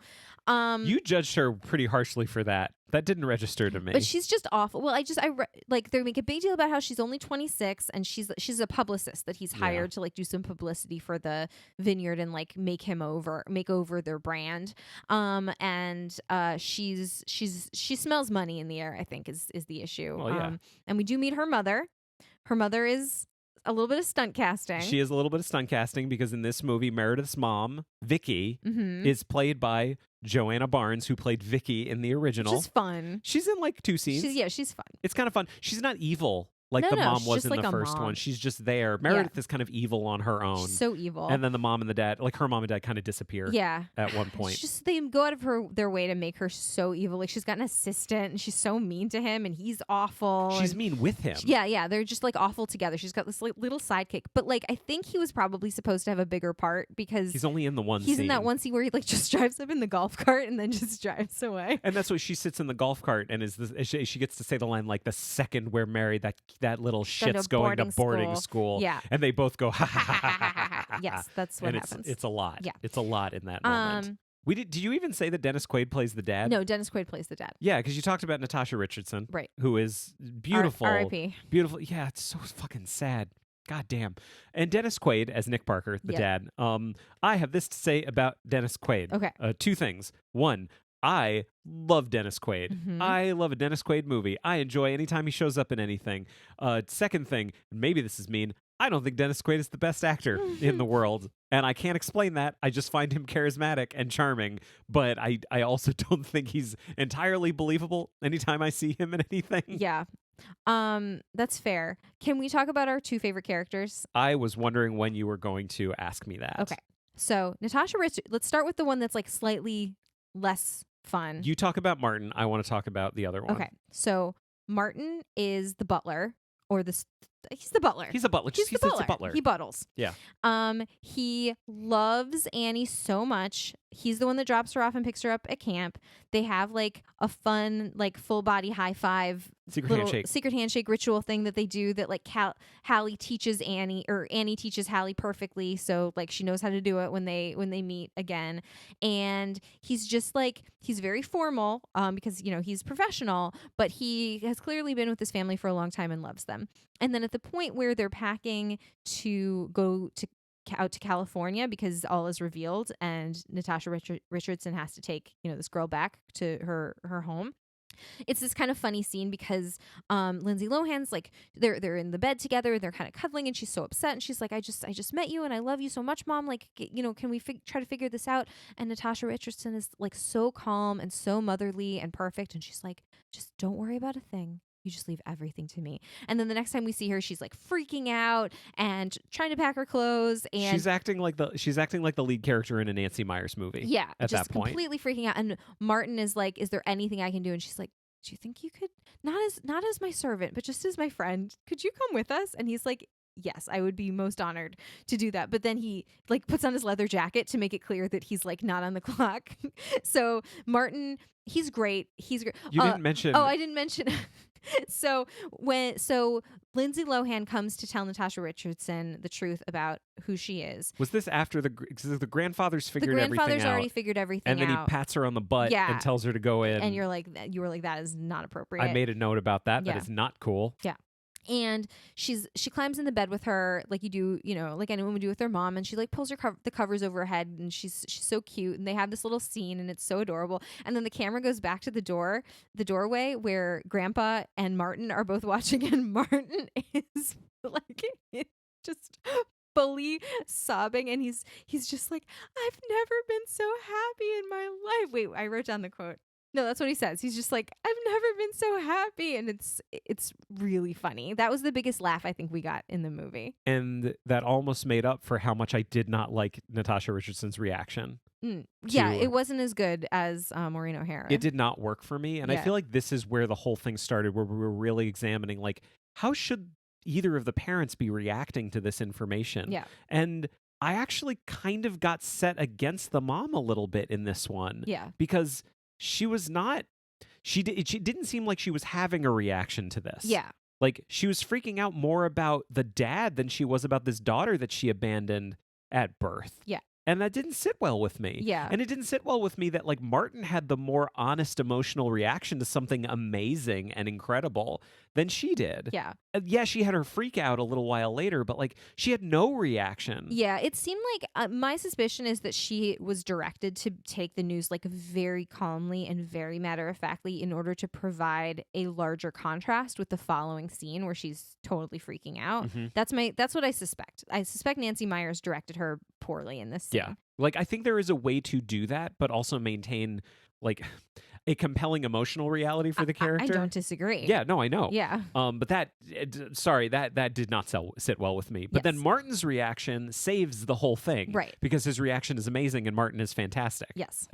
You judged her pretty harshly for that. That didn't register to me. But she's just awful. Well, they make a big deal about how she's only 26 and she's a publicist that he's hired to like do some publicity for the vineyard and like make over their brand. And she smells money in the air, I think is the issue. Well, yeah. And we do meet her mother. Her mother is a little bit of stunt casting. She is a little bit of stunt casting because in this movie, Meredith's mom, Vicky, is played by Joanna Barnes, who played Vicky in the original. Which is fun. She's in like 2 scenes. She's fun. It's kind of fun. She's not evil like the mom was in the first one. She's just there. Meredith is kind of evil on her own. She's so evil. And then the mom and the dad, like her mom and dad kind of disappear at one point. It's just they go out of their way to make her so evil. Like she's got an assistant and she's so mean to him and he's awful. She's mean with him. Yeah. They're just like awful together. She's got this like little sidekick. But like I think he was probably supposed to have a bigger part because he's only in the one scene. He's in that one scene where he like just drives up in the golf cart and then just drives away. And that's what she sits in the golf cart and she gets to say the line like the second we're married that little shit's going to boarding school. Yeah. And they both go ha ha ha ha ha ha. Yes, that's what happens. It's a lot. Yeah. It's a lot in that moment. Did you even say that Dennis Quaid plays the dad? No, Dennis Quaid plays the dad. Yeah, because you talked about Natasha Richardson, right? Who is beautiful. R.I.P. Beautiful. Yeah, it's so fucking sad. God damn. And Dennis Quaid as Nick Parker, the dad. I have this to say about Dennis Quaid. Okay. 2 things. One, I love Dennis Quaid. Mm-hmm. I love a Dennis Quaid movie. I enjoy anytime he shows up in anything. Second thing, maybe this is mean, I don't think Dennis Quaid is the best actor in the world. And I can't explain that. I just find him charismatic and charming. But I also don't think he's entirely believable anytime I see him in anything. Yeah. That's fair. Can we talk about our 2 favorite characters? I was wondering when you were going to ask me that. Okay. So Natasha Richardson, let's start with the one that's like slightly less fun. You talk about Martin. I want to talk about the other one. Okay. So Martin is the butler he's the butler. He's a butler. He's the butler. A butler. He buttles. Yeah. He loves Annie so much. He's the one that drops her off and picks her up at camp. They have like a fun, like full body high five, secret handshake ritual thing that they do that like Hallie teaches Annie, or Annie teaches Hallie perfectly. So like she knows how to do it when they meet again. And he's just like, he's very formal because, you know, he's professional, but he has clearly been with his family for a long time and loves them. And then at the point where they're packing to go out to California because all is revealed and Natasha Richardson has to take, you know, this girl back to her home. It's this kind of funny scene because Lindsay Lohan's like they're in the bed together, they're kind of cuddling, and she's so upset, and she's like, I just met you and I love you so much, Mom, like, you know, can we try to figure this out? And Natasha Richardson is like so calm and so motherly and perfect, and she's like, just don't worry about a thing. You just leave everything to me. And then the next time we see her, she's like freaking out and trying to pack her clothes. And she's acting like the lead character in a Nancy Meyers movie. Yeah, at just that point, completely freaking out. And Martin is like, "Is there anything I can do?" And she's like, "Do you think you could not as my servant, but just as my friend? Could you come with us?" And he's like, "Yes, I would be most honored to do that." But then he like puts on his leather jacket to make it clear that he's like not on the clock. So Martin, he's great. He's great. You didn't mention. Oh, I didn't mention. So Lindsay Lohan comes to tell Natasha Richardson the truth about who she is. Was this after the grandfather's figured everything out? The grandfather's already figured everything out. And then he pats her on the butt and tells her to go in. And you were like, that is not appropriate. I made a note about that. Yeah. That is not cool. Yeah. And she climbs in the bed with her like you do, like anyone would do with their mom, and she like pulls the covers over her head, and she's so cute, and they have this little scene, and it's so adorable. And then the camera goes back to the doorway where Grandpa and Martin are both watching, and Martin is like just fully sobbing, and he's just like, I've never been so happy in my life. Wait, I wrote down the quote. No, that's what he says. He's just like, I've never been so happy. And it's really funny. That was the biggest laugh I think we got in the movie. And that almost made up for how much I did not like Natasha Richardson's reaction. Yeah, it wasn't as good as Maureen O'Hara. It did not work for me. And I feel like this is where the whole thing started, where we were really examining, like, how should either of the parents be reacting to this information? Yeah. And I actually kind of got set against the mom a little bit in this one. Yeah. Because she was not, she didn't seem like she was having a reaction to this. Yeah. Like, she was freaking out more about the dad than she was about this daughter that she abandoned at birth. Yeah. And that didn't sit well with me. Yeah. And it didn't sit well with me that, like, Martin had the more honest emotional reaction to something amazing and incredible than she did. Yeah. Yeah, she had her freak out a little while later, but, like, she had no reaction. Yeah, it seemed like my suspicion is that she was directed to take the news like very calmly and very matter-of-factly in order to provide a larger contrast with the following scene where she's totally freaking out. Mm-hmm. That's what I suspect. I suspect Nancy Meyers directed her poorly in this scene. Yeah. Like, I think there is a way to do that, but also maintain, like, a compelling emotional reality for the character. I don't disagree. Yeah, no, I know. Yeah. But that did not sit well with me. But then Martin's reaction saves the whole thing. Right. Because his reaction is amazing and Martin is fantastic. Yes.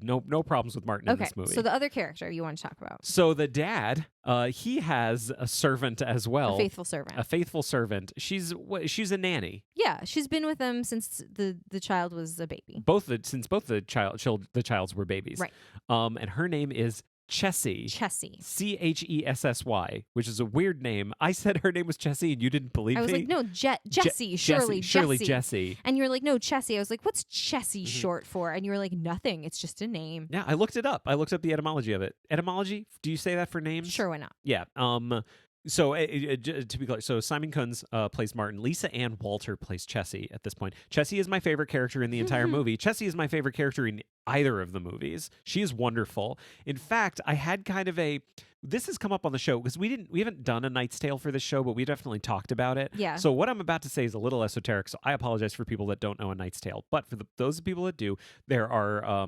No problems with Martin in this movie. So the other character you want to talk about. So the dad, he has a servant as well. A faithful servant. A faithful servant. She's a nanny. Yeah, she's been with them since the child was a baby. Since both the childs were babies. Right. And her name is Chessie. Chessie. Chessy, which is a weird name. I said her name was Chessie and you didn't believe me. I was like, no, Jessie, Shirley Jessie. And you're like, no, Chessie. I was like, what's Chessie short for? And you were like, nothing. It's just a name. Yeah, I looked it up. I looked up the etymology of it. Etymology? Do you say that for names? Sure, why not? Yeah. So to be clear, so Simon Kunz plays Martin. Lisa Ann Walter plays Chessie at this point. Chessie is my favorite character in the entire movie. Chessie is my favorite character in either of the movies. She is wonderful. In fact, I had kind of this has come up on the show because we haven't done a Knight's Tale for this show, but we definitely talked about it. Yeah. So what I'm about to say is a little esoteric, so I apologize for people that don't know a Knight's Tale. But for those people that do, there are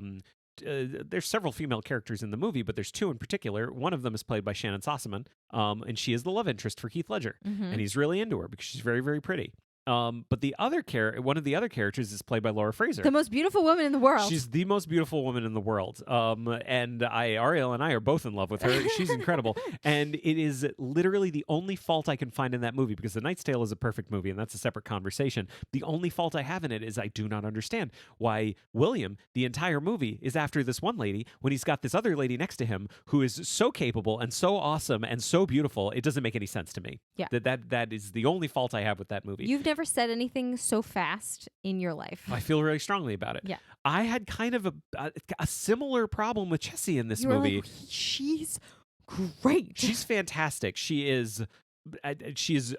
there's several female characters in the movie, but there's two in particular. One of them is played by Shannon Sossamon, and she is the love interest for Heath Ledger, and he's really into her because she's very, very pretty. But one of the other characters is played by Laura Fraser. The most beautiful woman in the world. She's the most beautiful woman in the world. And Ariel and I are both in love with her. She's incredible. And it is literally the only fault I can find in that movie, because The Knight's Tale is a perfect movie, and that's a separate conversation. The only fault I have in it is I do not understand why William, the entire movie, is after this one lady when he's got this other lady next to him who is so capable and so awesome and so beautiful. It doesn't make any sense to me. Yeah. That is the only fault I have with that movie. You've never said anything so fast in your life. I feel really strongly about it. Yeah. I had kind of a similar problem with Chessie in this You were movie. like, she's great. She's fantastic. She is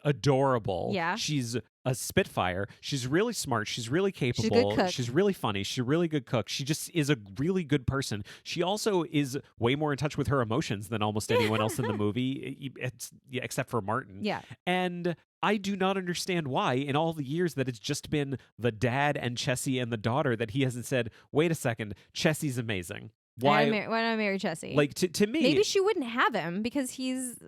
adorable. Yeah. She's a spitfire. She's really smart. She's really capable. She's a good cook. She's really funny. She's a really good cook. She just is a really good person. She also is way more in touch with her emotions than almost anyone else in the movie, except for Martin. Yeah. And I do not understand why, in all the years that it's just been the dad and Chessie and the daughter, that he hasn't said, wait a second, Chessie's amazing. Why not I marry Chessie? Like, to me... Maybe she wouldn't have him because he's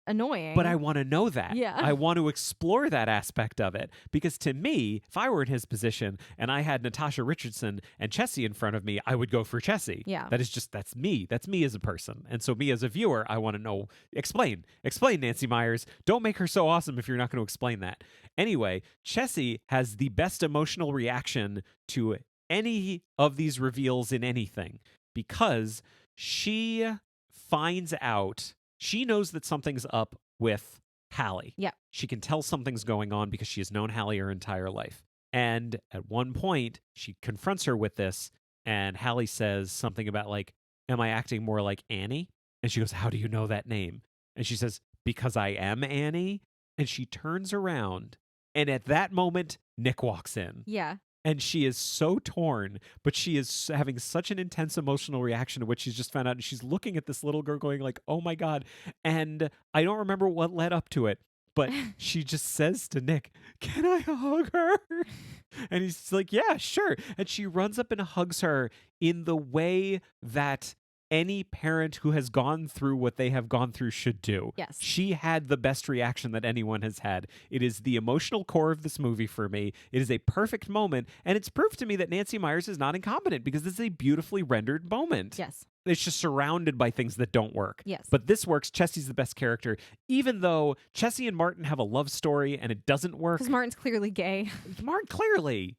annoying. But I want to know that. Yeah. I want to explore that aspect of it. Because to me, if I were in his position and I had Natasha Richardson and Chessie in front of me, I would go for Chessie. Yeah. That's me. That's me as a person. And so me as a viewer, I want to know, explain, Nancy Meyers. Don't make her so awesome if you're not going to explain that. Anyway, Chessie has the best emotional reaction to any of these reveals in anything, because she finds out, she knows that something's up with Hallie. Yeah. She can tell something's going on because she has known Hallie her entire life. And at one point, she confronts her with this, and Hallie says something about, like, am I acting more like Annie? And she goes, how do you know that name? And she says, because I am Annie. and she turns around, and at that moment, Nick walks in. Yeah. And she is so torn, but she is having such an intense emotional reaction to what she's just found out. And she's looking at this little girl going like, oh my God. And I don't remember what led up to it, but she just says to Nick, can I hug her? And he's like, yeah, sure. And she runs up and hugs her in the way that any parent who has gone through what they have gone through should do. Yes. She had the best reaction that anyone has had. It is the emotional core of this movie for me. It is a perfect moment, and it's proof to me that Nancy Meyers is not incompetent because this is a beautifully rendered moment. Yes. It's just surrounded by things that don't work. Yes. But this works. Chessie's the best character, even though Chessie and Martin have a love story and it doesn't work. Because Martin's clearly gay. Martin, clearly.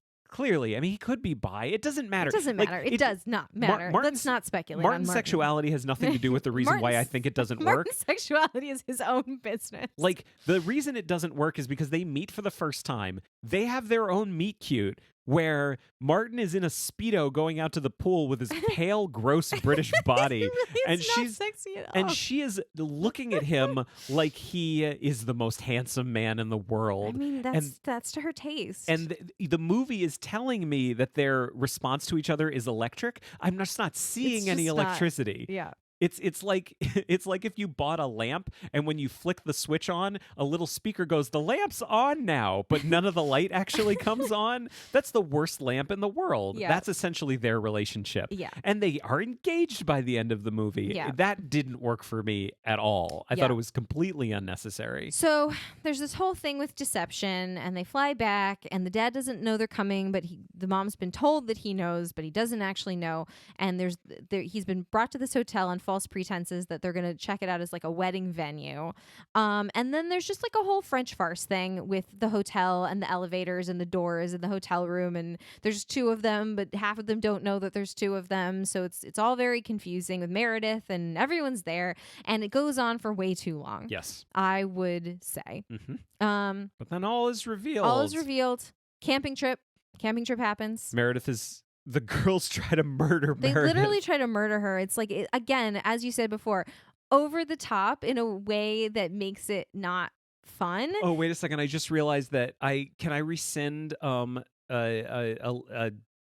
I mean, he could be bi. It doesn't matter. It doesn't matter. It does not matter. Let's not speculate on Martin's sexuality has nothing to do with the reason why I think it doesn't work. Martin's sexuality is his own business. Like, the reason it doesn't work is because they meet for the first time. They have their own meet cute where Martin is in a Speedo going out to the pool with his pale, gross British body. Really, and it's not she's sexy at all. and she is looking at him like he is the most handsome man in the world. I mean, that's to her taste. And the movie is telling me that their response to each other is electric. I'm just not seeing any electricity. Yeah. It's like if you bought a lamp and when you flick the switch on, a little speaker goes, "The lamp's on now," but none of the light actually comes on. That's the worst lamp in the world. Yeah. That's essentially their relationship. Yeah. And they are engaged by the end of the movie. Yeah. That didn't work for me at all. I thought it was completely unnecessary. So there's this whole thing with deception, and they fly back, and the dad doesn't know they're coming, but the mom's been told that he knows, but he doesn't actually know. And he's been brought to this hotel on false pretenses that they're going to check it out as like a wedding venue. And then there's just like a whole French farce thing with the hotel and the elevators and the doors in the hotel room. And there's two of them, but half of them don't know that there's two of them. So it's all very confusing with Meredith and everyone's there. And it goes on for way too long. Yes. I would say. Mm-hmm. But then all is revealed. All is revealed. Camping trip happens. Meredith is... The girls try to murder They Meredith. literally try to murder her. It's like, again, as you said before, over the top in a way that makes it not fun. Oh, wait a second. I just realized that can I rescind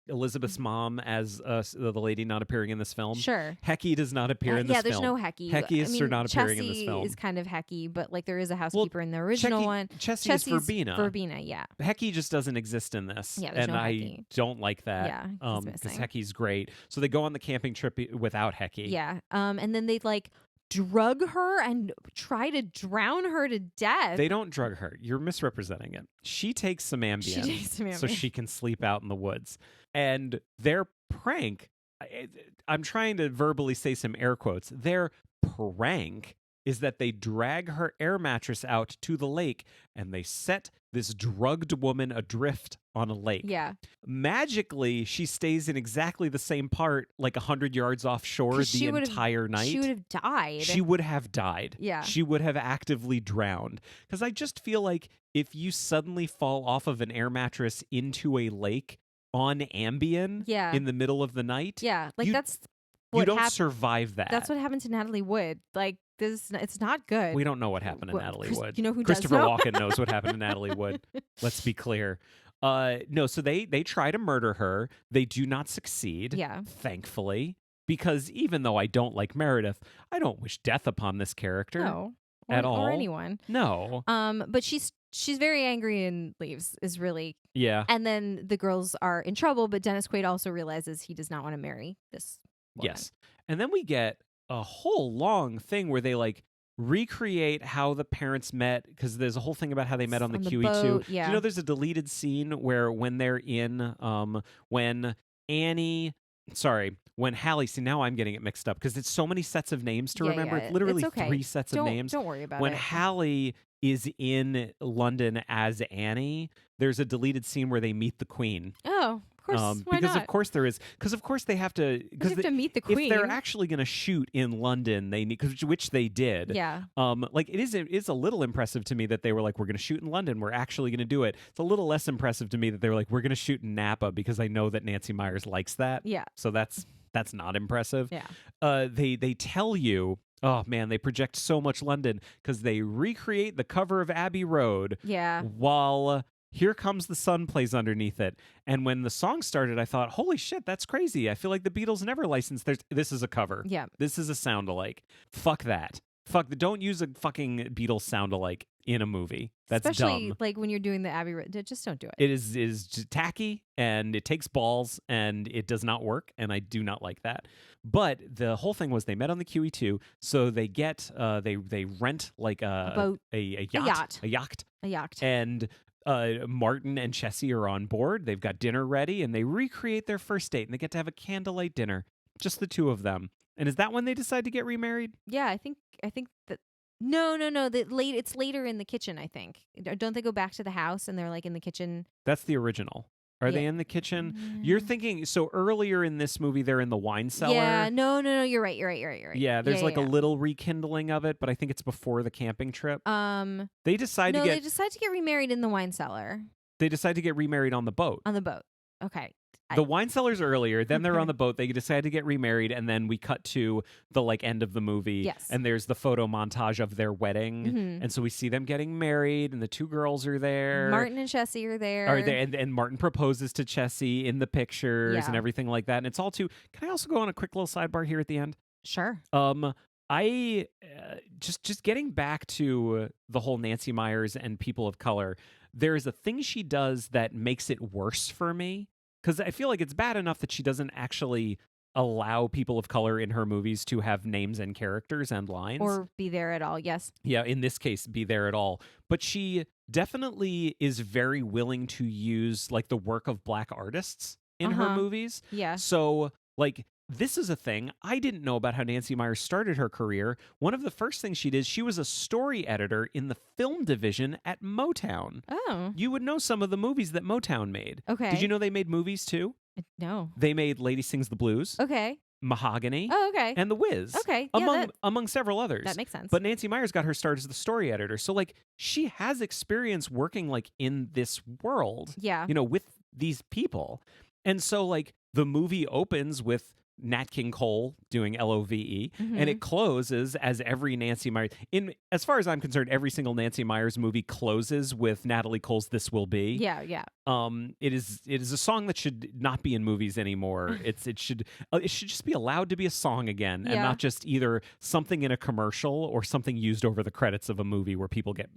Elizabeth's mom as the lady not appearing in this film? Sure. Hecky does not appear in this film. Yeah, there's no Hecky. Hecky is not appearing in this film. Chessie is kind of Hecky, but like there is a housekeeper in the original one. Chessie's Verbena. Verbena, yeah. Hecky just doesn't exist in this. Yeah, there's and no I Hecky. don't like that. Yeah, he's because missing. Hecky's great. So they go on the camping trip without Hecky. Yeah. And then they like drug her and try to drown her to death. They don't drug her. You're misrepresenting it. She takes some Ambien so she can sleep out in the woods. And their prank, I'm trying to verbally say some air quotes, their prank is that they drag her air mattress out to the lake and they set this drugged woman adrift on a lake. Yeah. Magically, she stays in exactly the same part, like 100 yards offshore the entire night. She would have died. She would have died. Yeah. She would have actively drowned. Because I just feel like if you suddenly fall off of an air mattress into a lake on Ambien in the middle of the night, like that's what you don't survive that. That's what happened to Natalie Wood. Like it's not good. We don't know what happened to Natalie Wood. You know who Christopher does know? Walken knows what happened to Natalie Wood. Let's be clear. No, so they try to murder her. They do not succeed. Yeah. Thankfully, because even though I don't like Meredith, I don't wish death upon this character. No. At all. Or anyone. No. But she's very angry and leaves, is really. Yeah. And then the girls are in trouble, but Dennis Quaid also realizes he does not want to marry this woman. Yes. And then we get a whole long thing where they like recreate how the parents met, because there's a whole thing about how they met on the QE2. Boat, yeah. Do you know there's a deleted scene where when they're in when Hallie, see now I'm getting it mixed up because it's so many sets of names to remember. It's literally it's okay. 3 sets of names. Don't worry about when it. Hallie is in London as Annie, there's a deleted scene where they meet the Queen. Oh, of course. Why because not? of course there is. Because of course they have to. They have to meet the Queen. If they're actually going to shoot in London, they need, which they did. Yeah. Like it is a little impressive to me that they were like, we're going to shoot in London. We're actually going to do it. It's a little less impressive to me that they were like, we're going to shoot in Napa, because I know that Nancy Meyers likes that. Yeah. So that's not impressive. Yeah. They tell you Oh man, they project so much London because they recreate the cover of Abbey Road Yeah. while Here Comes the Sun plays underneath it. And when the song started, I thought, holy shit, that's crazy. I feel like the Beatles never licensed this is a cover. Yeah. This is a sound alike. Fuck that. Don't use a fucking Beatles sound alike in a movie. That's Especially dumb. like when you're doing the Abbey Road. Just don't do it. It is just tacky and it takes balls and it does not work, and I do not like that. But the whole thing was they met on the QE2, so they get they rent like a boat, a yacht, and Martin and Chessie are on board. They've got dinner ready, and they recreate their first date, and they get to have a candlelight dinner, just the two of them. And is that when they decide to get remarried? Yeah, I think that. No. It's later in the kitchen, I think. Don't they go back to the house and they're like in the kitchen? That's the original. Are they in the kitchen? You're thinking, so earlier in this movie, they're in the wine cellar. Yeah, no, you're right. Yeah, there's a little rekindling of it, but I think it's before the camping trip. They decide they decide to get remarried in the wine cellar. They decide to get remarried on the boat. On the boat. Okay. The wine cellar's earlier, then they're on the boat, they decide to get remarried, and then we cut to the end of the movie. Yes. And there's the photo montage of their wedding. Mm-hmm. And so we see them getting married, and the two girls are there. Martin and Chessie are there. And Martin proposes to Chessie in the pictures and everything like that. And it's all too... Can I also go on a quick little sidebar here at the end? Sure. I just getting back to the whole Nancy Meyers and people of color, there is a thing she does that makes it worse for me. Because I feel like it's bad enough that she doesn't actually allow people of color in her movies to have names and characters and lines. Or be there at all, yes. Yeah, in this case, be there at all. But she definitely is very willing to use like the work of Black artists in her movies. Yeah. So like... This is a thing. I didn't know about how Nancy Meyers started her career. One of the first things she did, she was a story editor in the film division at Motown. Oh. You would know some of the movies that Motown made. Okay. Did you know they made movies too? No. They made Lady Sings the Blues. Okay. Mahogany. Oh, okay. And The Wiz. Okay. Among several others. That makes sense. But Nancy Meyers got her start as the story editor. So like she has experience working like in this world. Yeah. With these people. And so like the movie opens with Nat King Cole doing LOVE, and it closes as every Nancy Meyers. As far as I'm concerned, every single Nancy Meyers movie closes with Natalie Cole's "This Will Be." Yeah. It is a song that should not be in movies anymore. It should just be allowed to be a song again, and not just either something in a commercial or something used over the credits of a movie where people get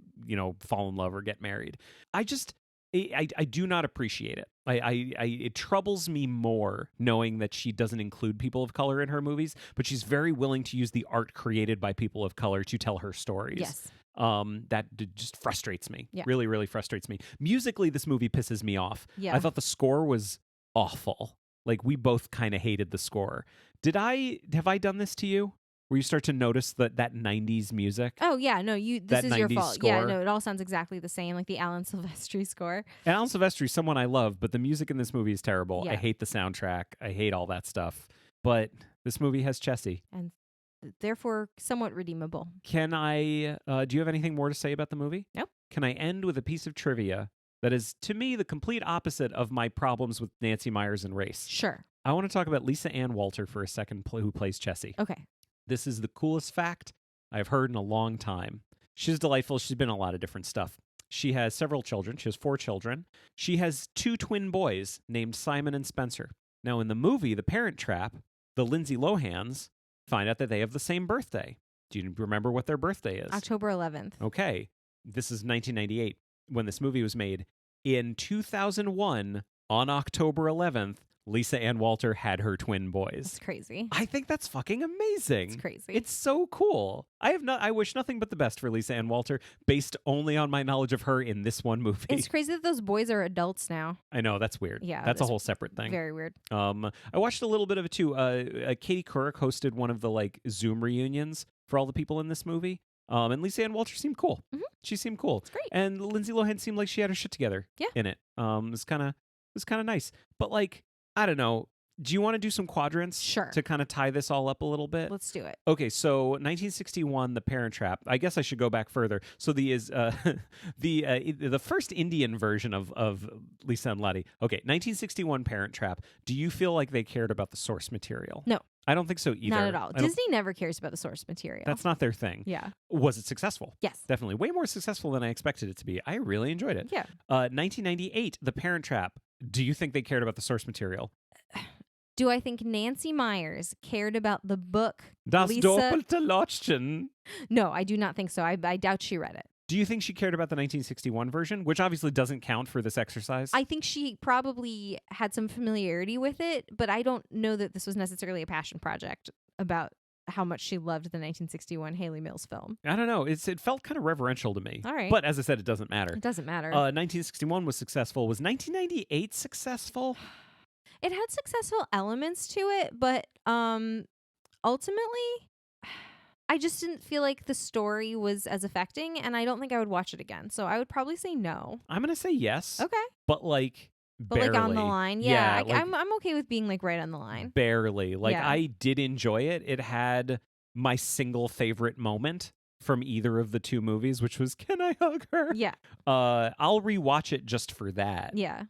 fall in love or get married. I do not appreciate it. It troubles me more knowing that she doesn't include people of color in her movies, but she's very willing to use the art created by people of color to tell her stories. Yes. That just frustrates me. Yeah. Really, really frustrates me. Musically, this movie pisses me off. Yeah. I thought the score was awful. Like, we both kind of hated the score. Have I done this to you? Where you start to notice that 90s music? Oh, yeah. No, this is your fault. Score. Yeah, no, it all sounds exactly the same, like the Alan Silvestri score. And Alan Silvestri is someone I love, but the music in this movie is terrible. Yeah. I hate the soundtrack. I hate all that stuff. But this movie has Chessie. And therefore, somewhat redeemable. Can I... do you have anything more to say about the movie? Nope. Can I end with a piece of trivia that is, to me, the complete opposite of my problems with Nancy Meyers and race? Sure. I want to talk about Lisa Ann Walter for a second, who plays Chessie. Okay. This is the coolest fact I've heard in a long time. She's delightful. She's been in a lot of different stuff. She has several children. She has 4 children. She has 2 twin boys named Simon and Spencer. Now, in the movie The Parent Trap, the Lindsay Lohans find out that they have the same birthday. Do you remember what their birthday is? October 11th. Okay. This is 1998 when this movie was made. In 2001, on October 11th, Lisa Ann Walter had her twin boys. That's crazy. I think that's fucking amazing. It's crazy. It's so cool. I wish nothing but the best for Lisa Ann Walter, based only on my knowledge of her in this one movie. It's crazy that those boys are adults now. I know, that's weird. Yeah, that's a whole separate thing. Very weird. I watched a little bit of it too. Katie Couric hosted one of the Zoom reunions for all the people in this movie. And Lisa Ann Walter seemed cool. Mm-hmm. She seemed cool. It's great. And Lindsay Lohan seemed like she had her shit together in it. It was kind of nice. But I don't know. Do you want to do some quadrants? Sure. To kind of tie this all up a little bit? Let's do it. Okay, so 1961, The Parent Trap. I guess I should go back further. So the first Indian version of Lisa and Letty. Okay, 1961 Parent Trap. Do you feel like they cared about the source material? No. I don't think so either. Not at all. Disney never cares about the source material. That's not their thing. Yeah. Was it successful? Yes. Definitely. Way more successful than I expected it to be. I really enjoyed it. Yeah. 1998, The Parent Trap. Do you think they cared about the source material? Do I think Nancy Myers cared about the book? Das Lisa? Doppelte Lotchen. No, I do not think so. I doubt she read it. Do you think she cared about the 1961 version, which obviously doesn't count for this exercise? I think she probably had some familiarity with it, but I don't know that this was necessarily a passion project about how much she loved the 1961 Haley Mills film. I don't know. It felt kind of reverential to me. All right. But as I said, it doesn't matter. It doesn't matter. 1961 was successful. Was 1998 successful? It had successful elements to it, but ultimately, I just didn't feel like the story was as affecting, and I don't think I would watch it again. So I would probably say no. I'm going to say yes. Okay. But barely. Like on the line. Yeah. like, I'm okay with being like right on the line. Barely. Yeah. I did enjoy it. It had my single favorite moment from either of the two movies, which was, can I hug her? Yeah. I'll rewatch it just for that. Yeah.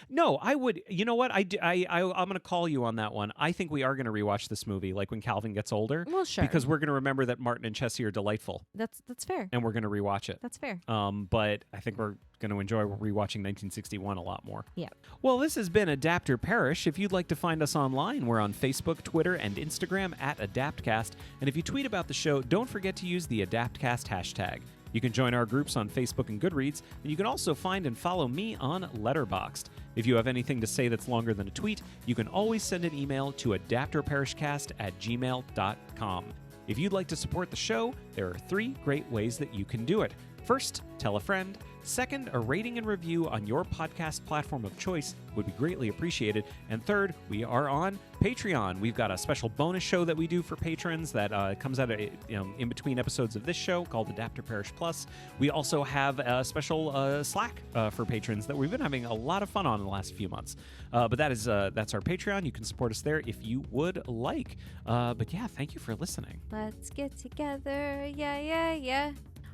No, I would. You know what? I'm going to call you on that one. I think we are going to rewatch this movie, like when Calvin gets older. Well, sure. Because we're going to remember that Martin and Chessie are delightful. That's fair. And we're going to rewatch it. That's fair. But I think we're going to enjoy rewatching 1961 a lot more. Yeah. Well, this has been Adapter Parish. If you'd like to find us online, we're on Facebook, Twitter, and Instagram at AdaptCast. And if you tweet about the show, don't forget to use the AdaptCast hashtag. You can join our groups on Facebook and Goodreads, and you can also find and follow me on Letterboxd. If you have anything to say that's longer than a tweet, you can always send an email to adapterparishcast@gmail.com. If you'd like to support the show, there are 3 great ways that you can do it. First, tell a friend. Second, a rating and review on your podcast platform of choice would be greatly appreciated. And third, we are on Patreon. We've got a special bonus show that we do for patrons that comes out in between episodes of this show called Adapter Parish Plus. We also have a special Slack for patrons that we've been having a lot of fun on in the last few months. But that's our Patreon. You can support us there if you would like. But yeah, thank you for listening. Let's get together. Yeah.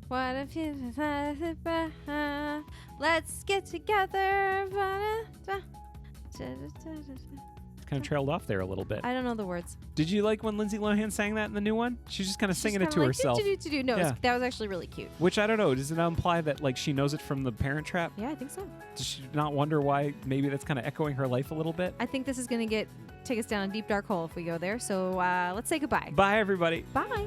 What if you let's get together. Kind of trailed off there a little bit. I don't know the words. Did you like when Lindsay Lohan sang that in the new one? She's just kind of singing it to herself. No, Yeah. that was actually really cute. Which I don't know. Does it imply that she knows it from The Parent Trap? Yeah, I think so. Does she not wonder why maybe that's kind of echoing her life a little bit? I think this is going to take us down a deep dark hole if we go there. So let's say goodbye. Bye, everybody. Bye.